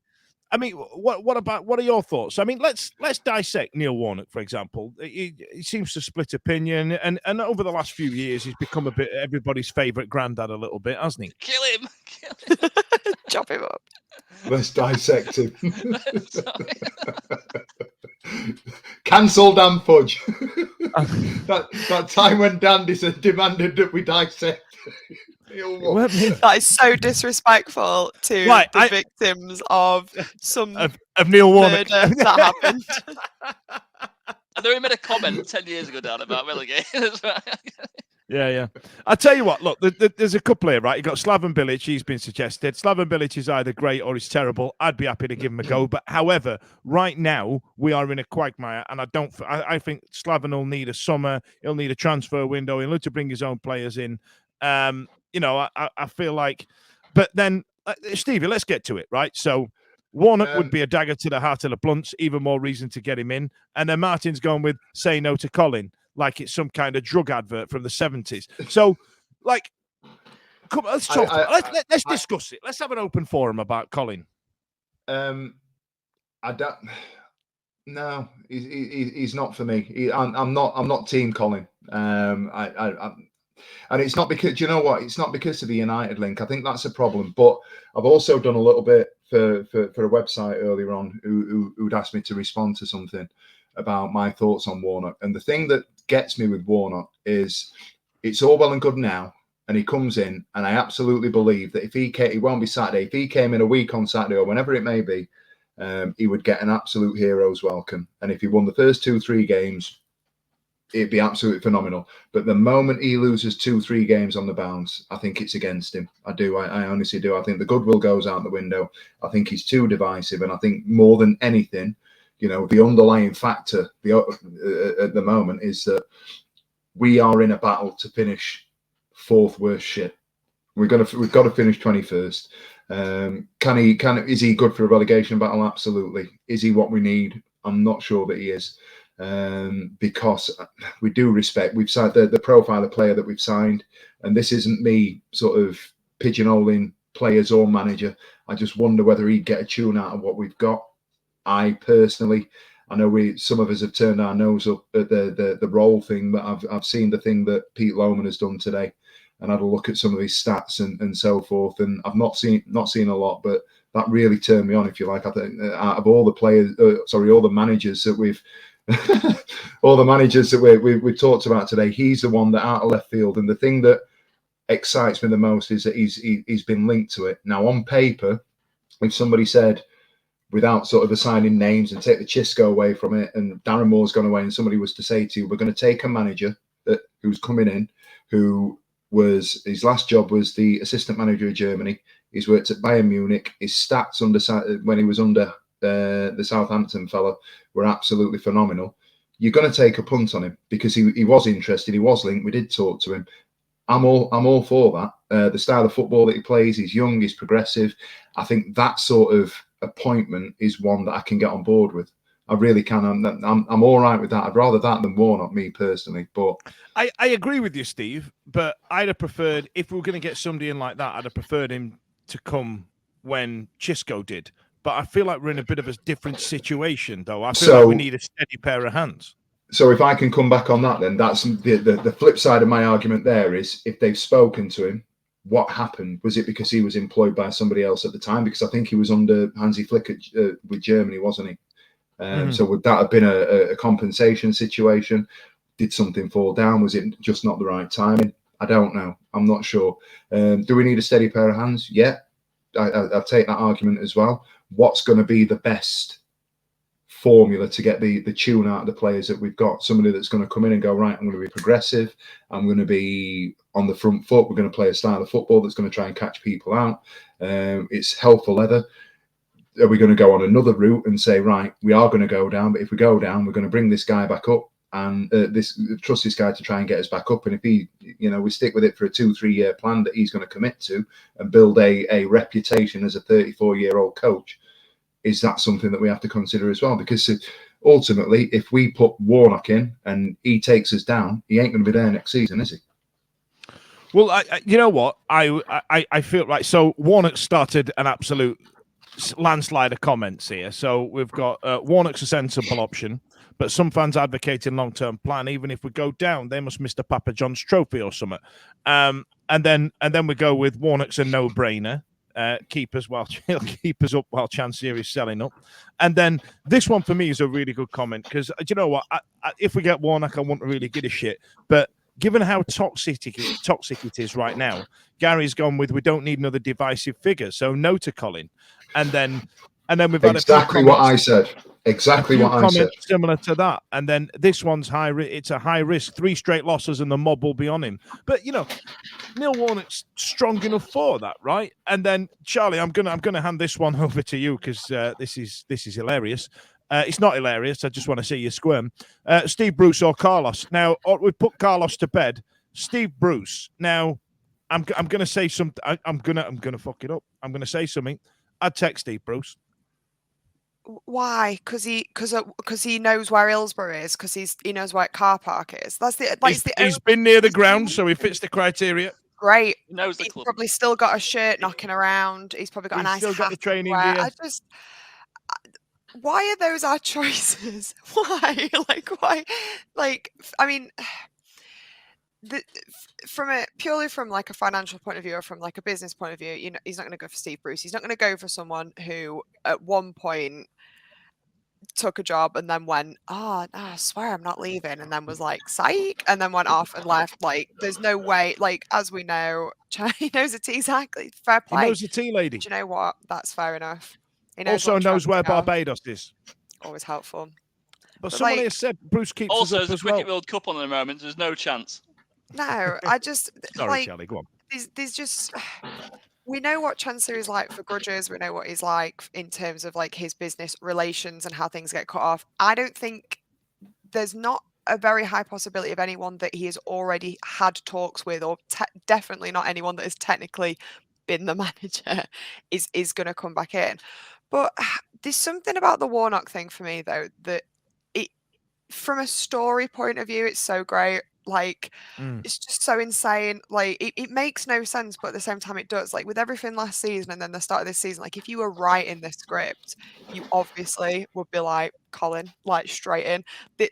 I mean, what are your thoughts? I mean, let's dissect Neil Warnock, for example. He seems to split opinion, and over the last few years, he's become a bit everybody's favourite granddad a little bit, hasn't he? Kill him. Chop him up. Let's dissect him. Cancel Dan Fudge. that time when Dandy demanded that we dissect. That is so disrespectful to the victims of some of Neil Warnock murder that happened. I know he made a comment 10 years ago, Dan, about relegation as well. Yeah. I tell you what, look, there's a couple here, right? You got Slaven Bilic, he's been suggested. Slaven Bilic is either great or he's terrible. I'd be happy to give him a go. But however, right now we are in a quagmire, and I think Slaven will need a summer, he'll need a transfer window, he'll need to bring his own players in. I feel like, but then Stevie, let's get to it, right? So Warnock would be a dagger to the heart of the Blunts, even more reason to get him in. And then Martin's gone with say no to Colin, like it's some kind of drug advert from the 70s. So, like, come on, let's talk. Let's discuss it. Let's have an open forum about Colin. I don't. No, he's not for me. I'm not team Colin. And it's not because, you know what? It's not because of the United link. I think that's a problem. But I've also done a little bit for a website earlier on who'd asked me to respond to something about my thoughts on Warnock. And the thing that gets me with Warnock is it's all well and good now, and he comes in, and I absolutely believe that if he won't be Saturday, if he came in a week on Saturday or whenever it may be, he would get an absolute hero's welcome. And if he won the first 2-3 games, it'd be absolutely phenomenal. But the moment he loses 2-3 games on the bounce, I think it's against him. I do. I honestly do. I think the goodwill goes out the window. I think he's too divisive. And I think more than anything, you know, the underlying factor at the moment is that we are in a battle to finish fourth worst shit. We've got to finish 21st. Is he good for a relegation battle? Absolutely. Is he what we need? I'm not sure that he is. Because we do respect, we've signed the profile of player that we've signed, and this isn't me sort of pigeonholing players or manager. I just wonder whether he'd get a tune out of what we've got. I personally, I know some of us have turned our nose up at the role thing, but I've seen the thing that Pete Lohman has done today, and had a look at some of his stats and so forth, and I've not seen a lot, but that really turned me on, if you like. I think out of all the players, all the managers that we've we've talked about today, he's the one that out of left field. And the thing that excites me the most is that he's been linked to it. Now, on paper, if somebody said, without sort of assigning names and take the Chisco away from it, and Darren Moore's gone away, and somebody was to say to you, we're going to take a manager who's coming in, who was, his last job was the assistant manager of Germany. He's worked at Bayern Munich. His stats when he was under the Southampton fella were absolutely phenomenal. You're going to take a punt on him because he was interested, he was linked, we did talk to him. I'm all for that. The style of football that he plays, he's young, he's progressive. I think that sort of appointment is one that I can get on board with. I really can. I'm all right with that. I'd rather that than Warnock, me personally. But I agree with you, Steve. But I'd have preferred, if we were going to get somebody in like that, I'd have preferred him to come when Chisco did. But I feel like we're in a bit of a different situation, though. I feel like we need a steady pair of hands. So if I can come back on that, then that's the flip side of my argument there is, if they've spoken to him, what happened? Was it because he was employed by somebody else at the time? Because I think he was under Hansi Flick with Germany, wasn't he? So would that have been a compensation situation? Did something fall down? Was it just not the right timing? I don't know. I'm not sure. Do we need a steady pair of hands? Yeah, I'll take that argument as well. What's going to be the best formula to get the tune out of the players that we've got? Somebody that's going to come in and go, right, I'm going to be progressive, I'm going to be on the front foot, we're going to play a style of football that's going to try and catch people out. It's helpful leather. Are we going to go on another route and say, right, we are going to go down, but if we go down, we're going to bring this guy back up and trust this guy to try and get us back up? And if he, we stick with it for a 2-3 year plan that he's going to commit to and build a reputation as a 34-year-old coach, is that something that we have to consider as well? Because ultimately, if we put Warnock in and he takes us down, he ain't going to be there next season, is he? Well, you know what? I feel right. So Warnock started an absolute landslide of comments here. So we've got Warnock's a sensible option, but some fans advocating long-term plan. Even if we go down, they must miss the Papa John's trophy or something. And then we go with Warnock's a no-brainer. Keep us up while Chancellor is selling up. And then this one for me is a really good comment because you know what? If we get Warnock, I won't really give a shit. But given how toxic it is right now, Gary's gone with we don't need another divisive figure, so no to Colin. And then we've had exactly what I said. Exactly a few what I said. comments similar to that, and then this one's it's a high risk. 3 straight losses, and the mob will be on him. But Neil Warnock's strong enough for that, right? And then Charlie, I'm gonna hand this one over to you because this is hilarious. It's not hilarious. I just want to see you squirm. Steve Bruce or Carlos? Now we put Carlos to bed. Steve Bruce. Now I'm gonna say something. I'm gonna fuck it up. I'm gonna say something. I'd take Steve Bruce. Why? Because he knows where Hillsborough is. Because he knows where car park is. That's the like. He's been near the ground, so he fits the criteria. Great. He knows the He's club. probably still got a shirt knocking around. He's probably got a nice still hat. got the training wear. gear. Why are those our choices? Why? Why? I mean, purely from like a financial point of view or from like a business point of view, he's not going to go for Steve Bruce. He's not going to go for someone who at one point took a job and then went, oh, no, I swear I'm not leaving, and then was like, psych, and then went off and left. Like, there's no way. Like, as we know, he knows the tea exactly. Fair play. He knows the tea lady. Do you know what? That's fair enough. He also knows where Barbados is. Always helpful. But someone here said Bruce keeps also, us up there's a as well. Cricket World Cup on at the moment. There's no chance. No, I just sorry, Charlie. Go on. There's just we know what Chancellor is like for grudges. We know what he's like in terms of like his business relations and how things get cut off. I don't think there's not a very high possibility of anyone that he has already had talks with, or definitely not anyone that has technically been the manager is going to come back in. But there's something about the Warnock thing for me though that from a story point of view, it's so great. Like, it's just so insane. Like, it makes no sense, but at the same time, it does. Like, with everything last season and then the start of this season, like, if you were writing this script, you obviously would be like, Colin, like, straight in.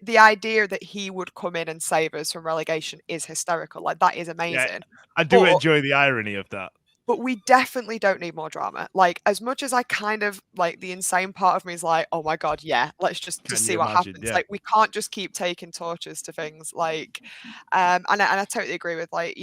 The idea that he would come in and save us from relegation is hysterical. Like, that is amazing. Yeah, I do enjoy the irony of that. But we definitely don't need more drama. Like, as much as I kind of like, the insane part of me is like, oh my God, yeah, let's just see what happens. Yeah. Like, we can't just keep taking torches to things. Like, and I totally agree with, like,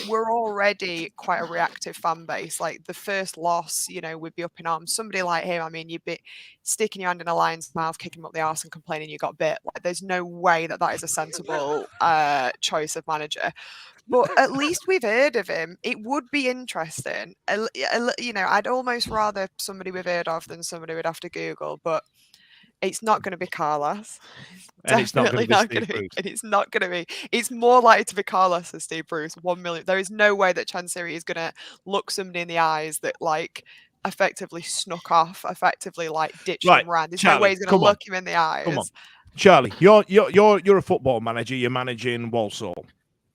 we're already quite a reactive fan base. Like, the first loss, we'd be up in arms. Somebody like him, I mean, you'd be sticking your hand in a lion's mouth, kicking him up the arse and complaining you got bit. Like, there's no way that is a sensible choice of manager. But at least we've heard of him. It would be interesting. I'd almost rather somebody we've heard of than somebody we'd have to Google. But it's not going to be Carlos. And it's not going to be Steve Bruce. And it's not going to be. It's more likely to be Carlos than Steve Bruce. 1 million. There is no way that Chansiri is going to look somebody in the eyes that like effectively snuck off, effectively like ditched him around. There's no way he's going to look him in the eyes. Come on, Charlie. You're a football manager. You're managing Walsall,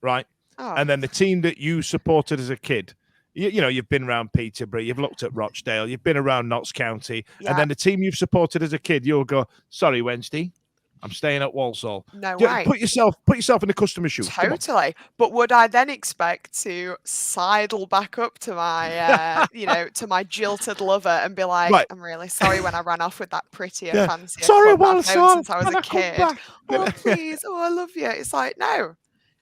right? Oh. And then the team that you supported as a kid, you've been around Peterborough, you've looked at Rochdale, you've been around Notts County, and then the team you've supported as a kid, you'll go, sorry, Wednesday, I'm staying at Walsall. No way. Put yourself in the customer's shoes. Totally. But would I then expect to sidle back up to my, to my jilted lover and be like, right. I'm really sorry when I ran off with that prettier, fancier sorry, Walsall, since I was a kid. Oh, please. Oh, I love you. It's like, no.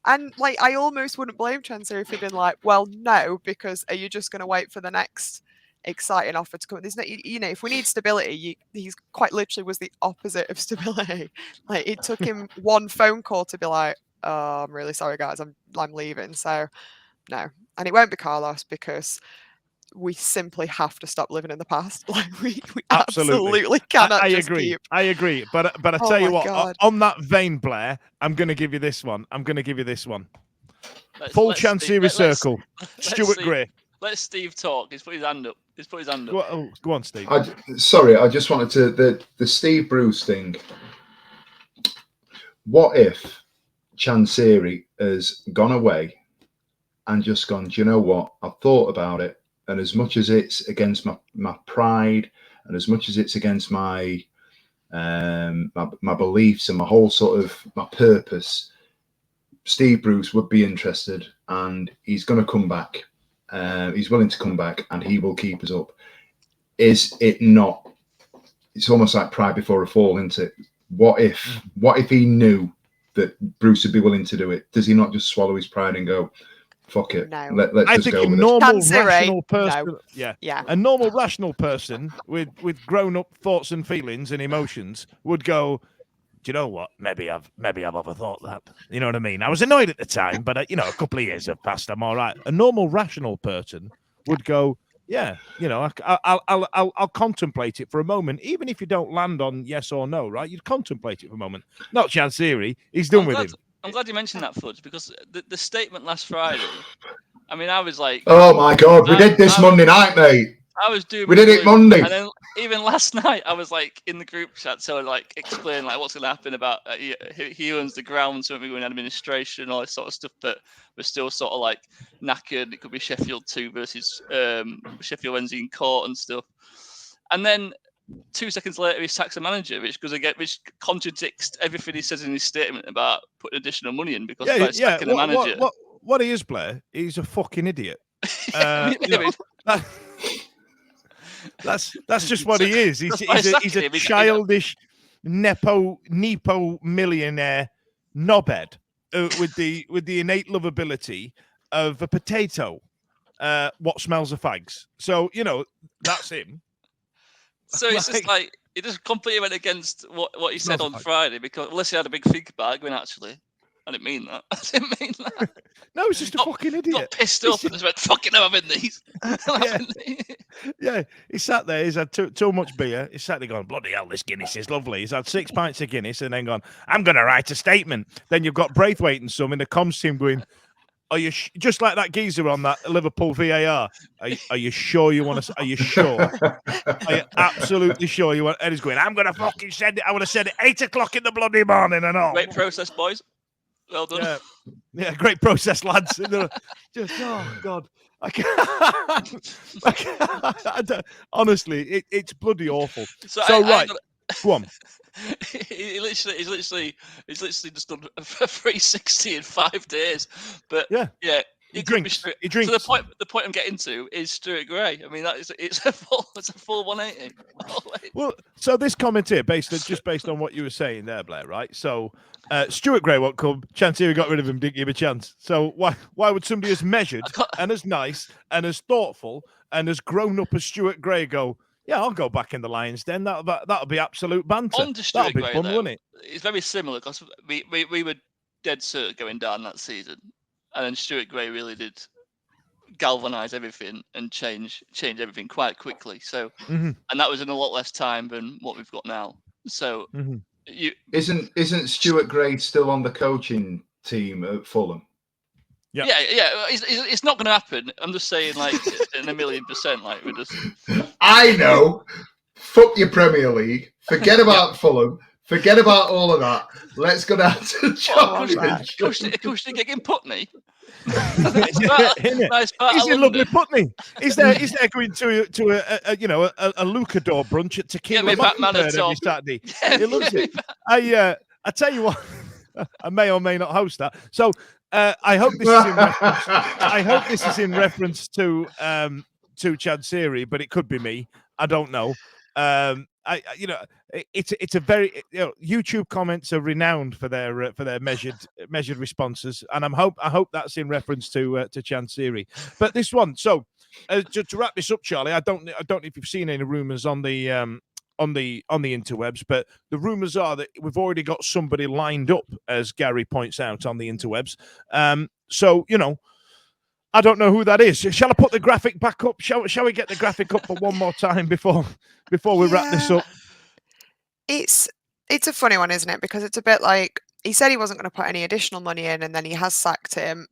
And like, I almost wouldn't blame Chancellor if he'd been like, well, no, because are you just going to wait for the next exciting offer to come? There's no, if we need stability, he's quite literally was the opposite of stability. Like, it took him one phone call to be like, oh, I'm really sorry, guys, I'm leaving. So no, and it won't be Carlos because we simply have to stop living in the past. Like, we absolutely cannot. I agree. But I tell you what, on that vein, Blair, I'm going to give you this one. Full Chancery Circle. Stuart Gray. Let Steve talk. He's put his hand up. Go on, Steve. I just wanted to the Steve Bruce thing. What if Chancery has gone away and just gone, do you know what? I've thought about it. And as much as it's against my pride, and as much as it's against my beliefs and my whole sort of my purpose, Steve Bruce would be interested, and he's going to come back. He's willing to come back, and he will keep us up. Is it not? It's almost like pride before a fall, isn't it? What if he knew that Bruce would be willing to do it? Does he not just swallow his pride and go, Fuck it. No. Let's I just think go a with it. normal Chansiri, rational person, no. yeah, Yeah. a normal rational person with grown-up thoughts and feelings and emotions would go, do you know what? Maybe I've overthought that. You know what I mean? I was annoyed at the time, but a couple of years have passed. I'm all right. A normal rational person would go, yeah, I'll contemplate it for a moment, even if you don't land on yes or no, right? You'd contemplate it for a moment. Not Chansiri. He's done with him. I'm glad you mentioned that, Fudge, because the statement last Friday. I mean, I was like, oh my God, we did this Monday night, mate. I was doing. We did it Monday, and then even last night, I was like in the group chat, so like explain like what's going to happen about he owns the ground, so we're going administration, all this sort of stuff. But we're still sort of like knackered. It could be Sheffield 2 versus Sheffield Wednesday in court and stuff. And then 2 seconds later, he sacks a manager, which contradicts everything he says in his statement about putting additional money in because by sacking a manager. What he is, Blair? He's a fucking idiot. That's just what he is. He's a childish nepo millionaire knobhead with the innate lovability of a potato. What smells of fags? So that's him. So it's just like he just completely went against what he said on Friday because unless he had a big think about it, going actually. I didn't mean that. I didn't mean that. No, he's just a fucking idiot. Got pissed off and just went, fucking hell, I'm in these. Yeah, he sat there. He's had too much beer. He's sat there going, bloody hell, this Guinness is lovely. He's had 6 pints of Guinness and then gone, I'm going to write a statement. Then you've got Braithwaite and some in the comms team going, are you just like that geezer on that Liverpool VAR? Are you sure you want to? Are you sure? Are you absolutely sure you want? And he's going, I'm going to fucking send it. I want to send it 8 o'clock in the bloody morning and all. Great process, boys. Well done. Yeah, great process, lads. Just, oh God, I can't. Honestly, it's bloody awful. So right, go on. He's literally just done a 360 in 5 days. But yeah, he drinks. He drinks. So the point I'm getting to is Stuart Gray. I mean, it's a full 180. Well, so this comment here, based on what you were saying there, Blair, right? So Stuart Gray won't come. Chansiri got rid of him, didn't give him a chance. So why would somebody as measured and as nice and as thoughtful and as grown up as Stuart Gray go? Yeah, I'll go back in the Lions Den. That'll be absolute banter. On to Stuart Gray, fun, wouldn't it? It's very similar because we were dead cert going down that season, and then Stuart Gray really did galvanise everything and change everything quite quickly. So, and that was in a lot less time than what we've got now. So, isn't Stuart Gray still on the coaching team at Fulham? Yeah. It's not going to happen. I'm just saying, like, in 1,000,000%, like, we're just. I know. Fuck your Premier League. Forget about Fulham. Forget about all of that. Let's go down to Championship. Cushion getting Putney. He's in lovely Putney. Is there going to a Lucador brunch at Tequila Mockingbird every Saturday? He loves it. I tell you what, I may or may not host that. So I hope this is in reference to Chansiri, but it could be me. I don't know. It's a very YouTube comments are renowned for their measured responses, and I hope that's in reference to Chansiri. But this one, so to wrap this up, Charlie, I don't know if you've seen any rumors on the interwebs, but the rumors are that we've already got somebody lined up, as Gary points out on the interwebs. So I don't know who that is. Shall I put the graphic back up? Shall we get the graphic up for one more time before we wrap this up? It's a funny one, isn't it? Because it's a bit like he said he wasn't going to put any additional money in, and then he has sacked him.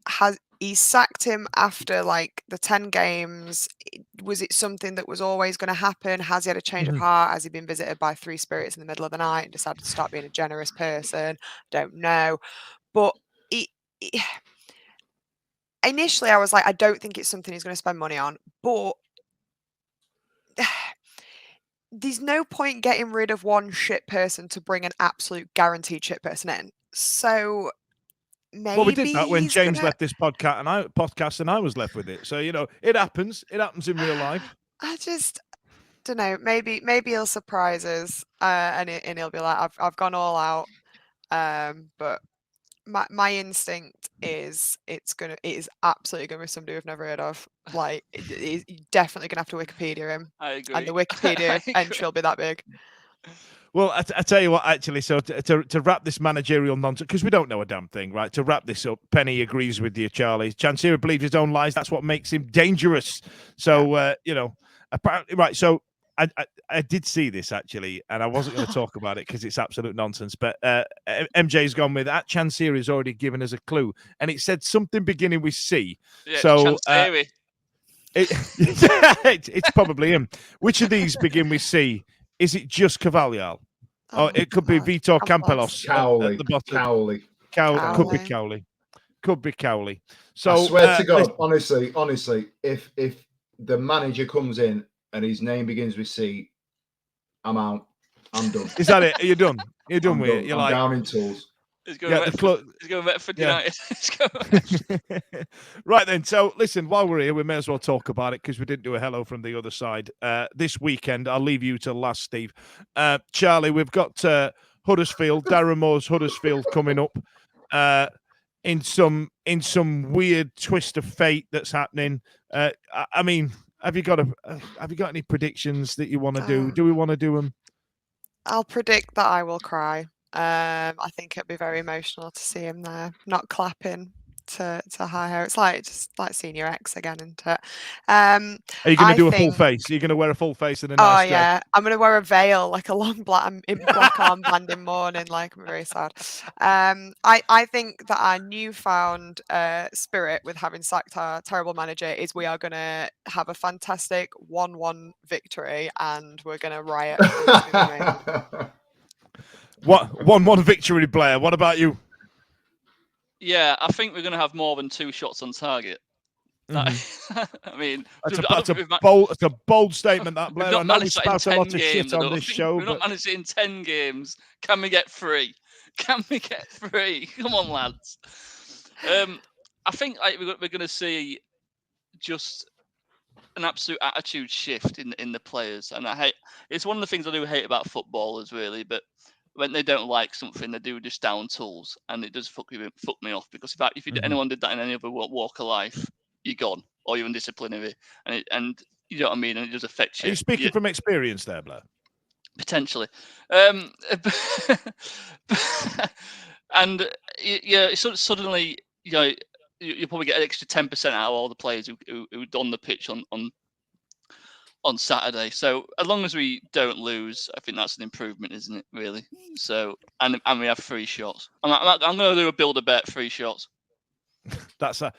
He sacked him after like the 10 games? Was it something that was always going to happen? Has he had a change of heart? Has he been visited by 3 spirits in the middle of the night and decided to start being a generous person? Don't know. But initially I was like, I don't think it's something he's going to spend money on. But there's no point getting rid of one shit person to bring an absolute guaranteed shit person in. So maybe we did that when James left this podcast and I was left with it. So it happens. It happens in real life. I just don't know. Maybe he'll surprise us, and he'll be like, I've gone all out. But my instinct is it is absolutely gonna be somebody we've never heard of. Like you're definitely gonna have to Wikipedia him. I agree. And the Wikipedia entry will be that big. Well, I tell you what, actually, so to wrap this managerial nonsense, because we don't know a damn thing, right? To wrap this up, Penny agrees with you, Charlie. Chansiri believes his own lies. That's what makes him dangerous. So, apparently, right. So I did see this, actually, and I wasn't going to talk about it because it's absolute nonsense. But MJ's gone with, at Chansiri has already given us a clue. And it said something beginning with C. Yeah, so Chansiri. It's probably him. Which of these begin with C? Is it just Cavalial? Oh, it could be Vitor Campelos Cowley. at the bottom. Cowley. Could be Cowley. Could be Cowley. So I swear to God, honestly, if the manager comes in and his name begins with C, I'm out. I'm done. Is that it? You're done. You're done with it. You're I'm like down in tools. He's going Retford United. Right then. So listen, while we're here, we may as well talk about it because we didn't do a hello from the other side. This weekend, I'll leave you to last, Steve. Charlie, we've got Huddersfield, Darren Moore's Huddersfield coming up in some weird twist of fate that's happening. I mean, have you got any predictions that you want to do? Do we want to do them? I'll predict that I will cry. I think it'd be very emotional to see him there, not clapping to high hair. It's just like seeing your ex again, isn't it? Are you going to do a full face? Are you going to wear a full face and a nice dress? I'm going to wear a veil, like a long black armband in mourning. Like, I'm very sad. I think that our newfound spirit with having sacked our terrible manager is we are going to have a fantastic 1-1 victory and we're going to riot. What 1-1 victory, Blair? What about you? Yeah, I think we're going to have more than 2 shots on target. Mm-hmm. I mean, that's a bold statement, that, Blair. I know we spout a lot of shit on this show. We've not managed it in 10 games. Can we get 3? Can we get 3? Come on, lads. I think we're going to see just an absolute attitude shift in the players, and it's one of the things I do hate about footballers, really. But when they don't like something, they do just down tools, and it does fuck me off. Because if anyone did that in any other walk of life, you're gone, or you're undisciplinary, and you know what I mean, and it does affect you. Are you speaking from experience there, Blair? Potentially, and suddenly, you probably get an extra 10% out of all the players who on the pitch on Saturday. So as long as we don't lose, I think that's an improvement, isn't it? Really. So and we have 3 shots. I'm going to do a build a bet 3 shots. That's a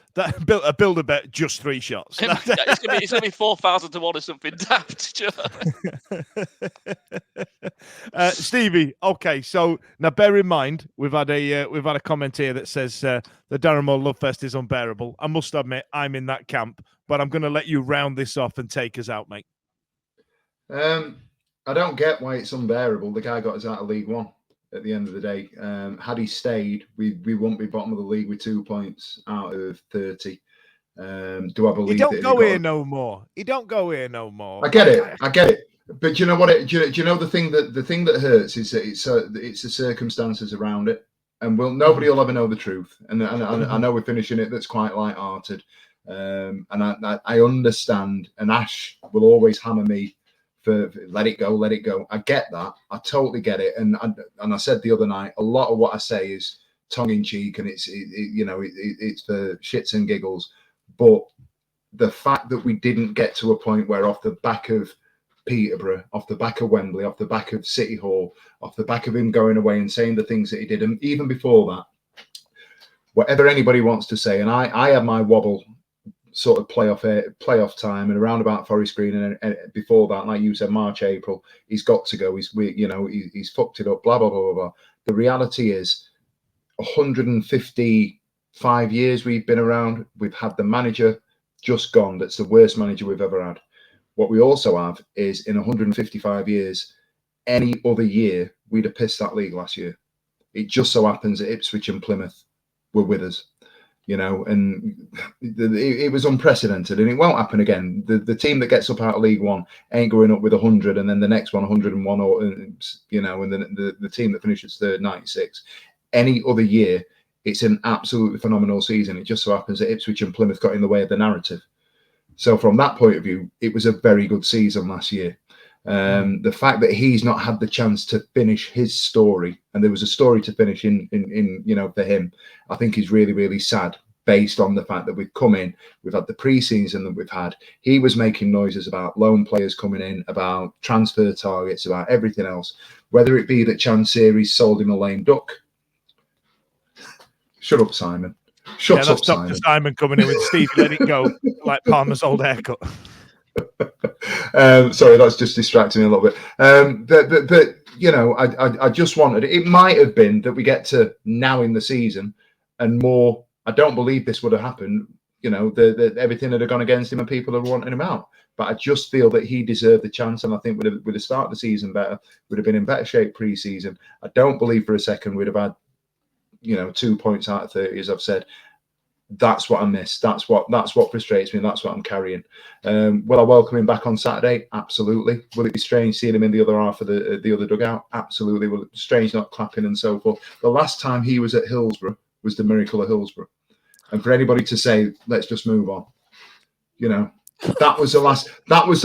build a bet just 3 shots. It's gonna be 4,000 to 1 or something daft. Stevie, okay. So now bear in mind we've had a comment here that says the Darren Moore Love Fest is unbearable. I must admit I'm in that camp, but I'm going to let you round this off and take us out, mate. I don't get why it's unbearable. The guy got us out of League One at the end of the day. Had he stayed, we wouldn't be bottom of the league with 2 points out of 30. Do I believe he don't go here no more? He don't go here no more. I get it. But you know what? Do you know the thing that hurts is that it's the circumstances around it, and nobody will ever know the truth. And I know we're finishing it. That's quite light-hearted, and I understand. And Ash will always hammer me for let it go. I get that. I totally get it. And I said the other night, a lot of what I say is tongue in cheek, and it's for shits and giggles. But the fact that we didn't get to a point where off the back of Peterborough, off the back of Wembley, off the back of City Hall, off the back of him going away and saying the things that he did, and even before that, whatever anybody wants to say, and I had my wobble sort of playoff time and around about Forest Green, and before that, like you said, March, April, he's got to go. He's fucked it up. Blah blah blah blah blah. The reality is, 155 years we've been around. We've had the manager just gone. That's the worst manager we've ever had. What we also have is, in 155 years, any other year we'd have pissed that league last year. It just so happens that Ipswich and Plymouth were with us. And it was unprecedented, and it won't happen again. The team that gets up out of League One ain't going up with 100, and then the next one 101, and then the team that finishes third 96. Any other year, It's an absolutely phenomenal season. It just so happens that Ipswich and Plymouth got in the way of the narrative. So from that point of view, it was a very good season last year. The fact that he's not had the chance to finish his story, and there was a story to finish in for him, I think is really, really sad, based on the fact that we've come in, we've had the pre-season that we've had. He was making noises about loan players coming in, about transfer targets, about everything else, whether it be that Chancery's sold him a lame duck. Shut up, Simon. Shut up, Simon. Dr. Simon coming in with Stevie, let it go, like Palmer's old haircut. Sorry, that's just distracting me a little bit. But I just wanted, it might have been that we get to now in the season and more. I don't believe this would have happened. Everything had gone against him and people are wanting him out. But I just feel that he deserved the chance, and I think we'd have started the season better. We'd have been in better shape pre-season. I don't believe for a second we'd have had 2 points out of 30, as I've said. That's what I miss. That's what frustrates me. And that's what I'm carrying. Will I welcome him back on Saturday? Absolutely. Will it be strange seeing him in the other half of the other dugout? Absolutely. Will it be strange not clapping and so forth? The last time he was at Hillsborough was the miracle of Hillsborough. And for anybody to say, let's just move on, that was the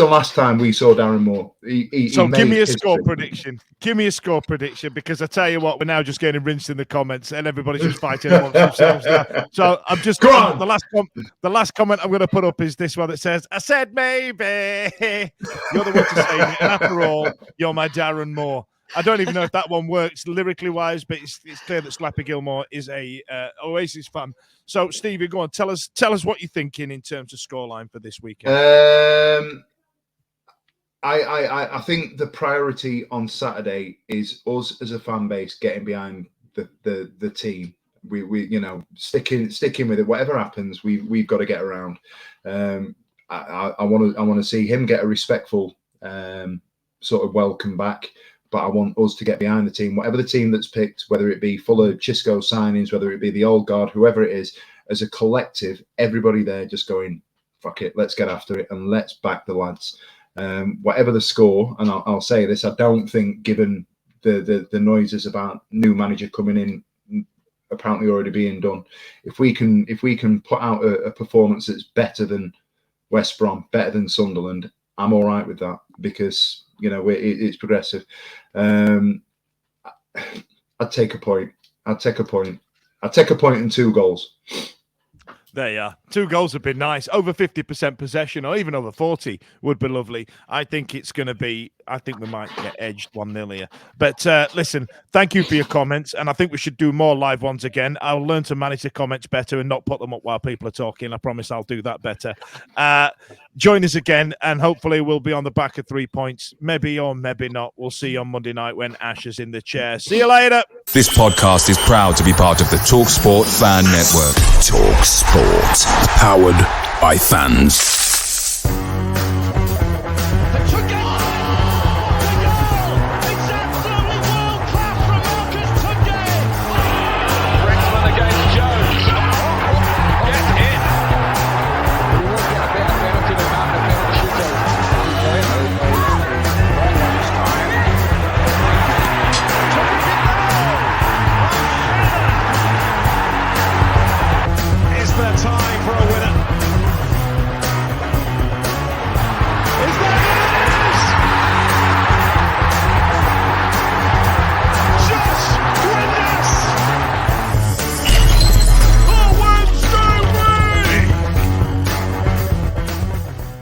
last time we saw Darren Moore. Give me a score prediction. Give me a score prediction, because I tell you what, we're now just getting rinsed in the comments and everybody's just fighting amongst themselves now. So I'm just the last comment I'm going to put up is this one that says, "I said maybe." You're the one to say it, and after all, you're my Darren Moore. I don't even know if that one works lyrically wise, but it's clear that Slappy Gilmore is a Oasis fan. So, Stevie, go on. Tell us what you're thinking in terms of scoreline for this weekend. I think the priority on Saturday is us as a fan base getting behind the team. We sticking with it. Whatever happens, we've got to get around. I want to see him get a respectful sort of welcome back. But I want us to get behind the team, whatever the team that's picked, whether it be full of Chisco signings, whether it be the old guard, whoever it is, as a collective, everybody there just going, fuck it, let's get after it and let's back the lads. Whatever the score, and I'll say this, I don't think, given the noises about new manager coming in, apparently already being done, if we can put out a performance that's better than West Brom, better than Sunderland, I'm all right with that, because it's progressive. I'd take a point. I'd take a point and 2 goals. There you are. 2 goals would be nice. Over 50% possession, or even over 40 would be lovely. I think we might get edged 1-0 here. But listen, thank you for your comments. And I think we should do more live ones again. I'll learn to manage the comments better and not put them up while people are talking. I promise I'll do that better. Join us again, and hopefully we'll be on the back of 3 points. Maybe or maybe not. We'll see you on Monday night when Ash is in the chair. See you later. This podcast is proud to be part of the TalkSport Fan Network. TalkSport. Powered by fans.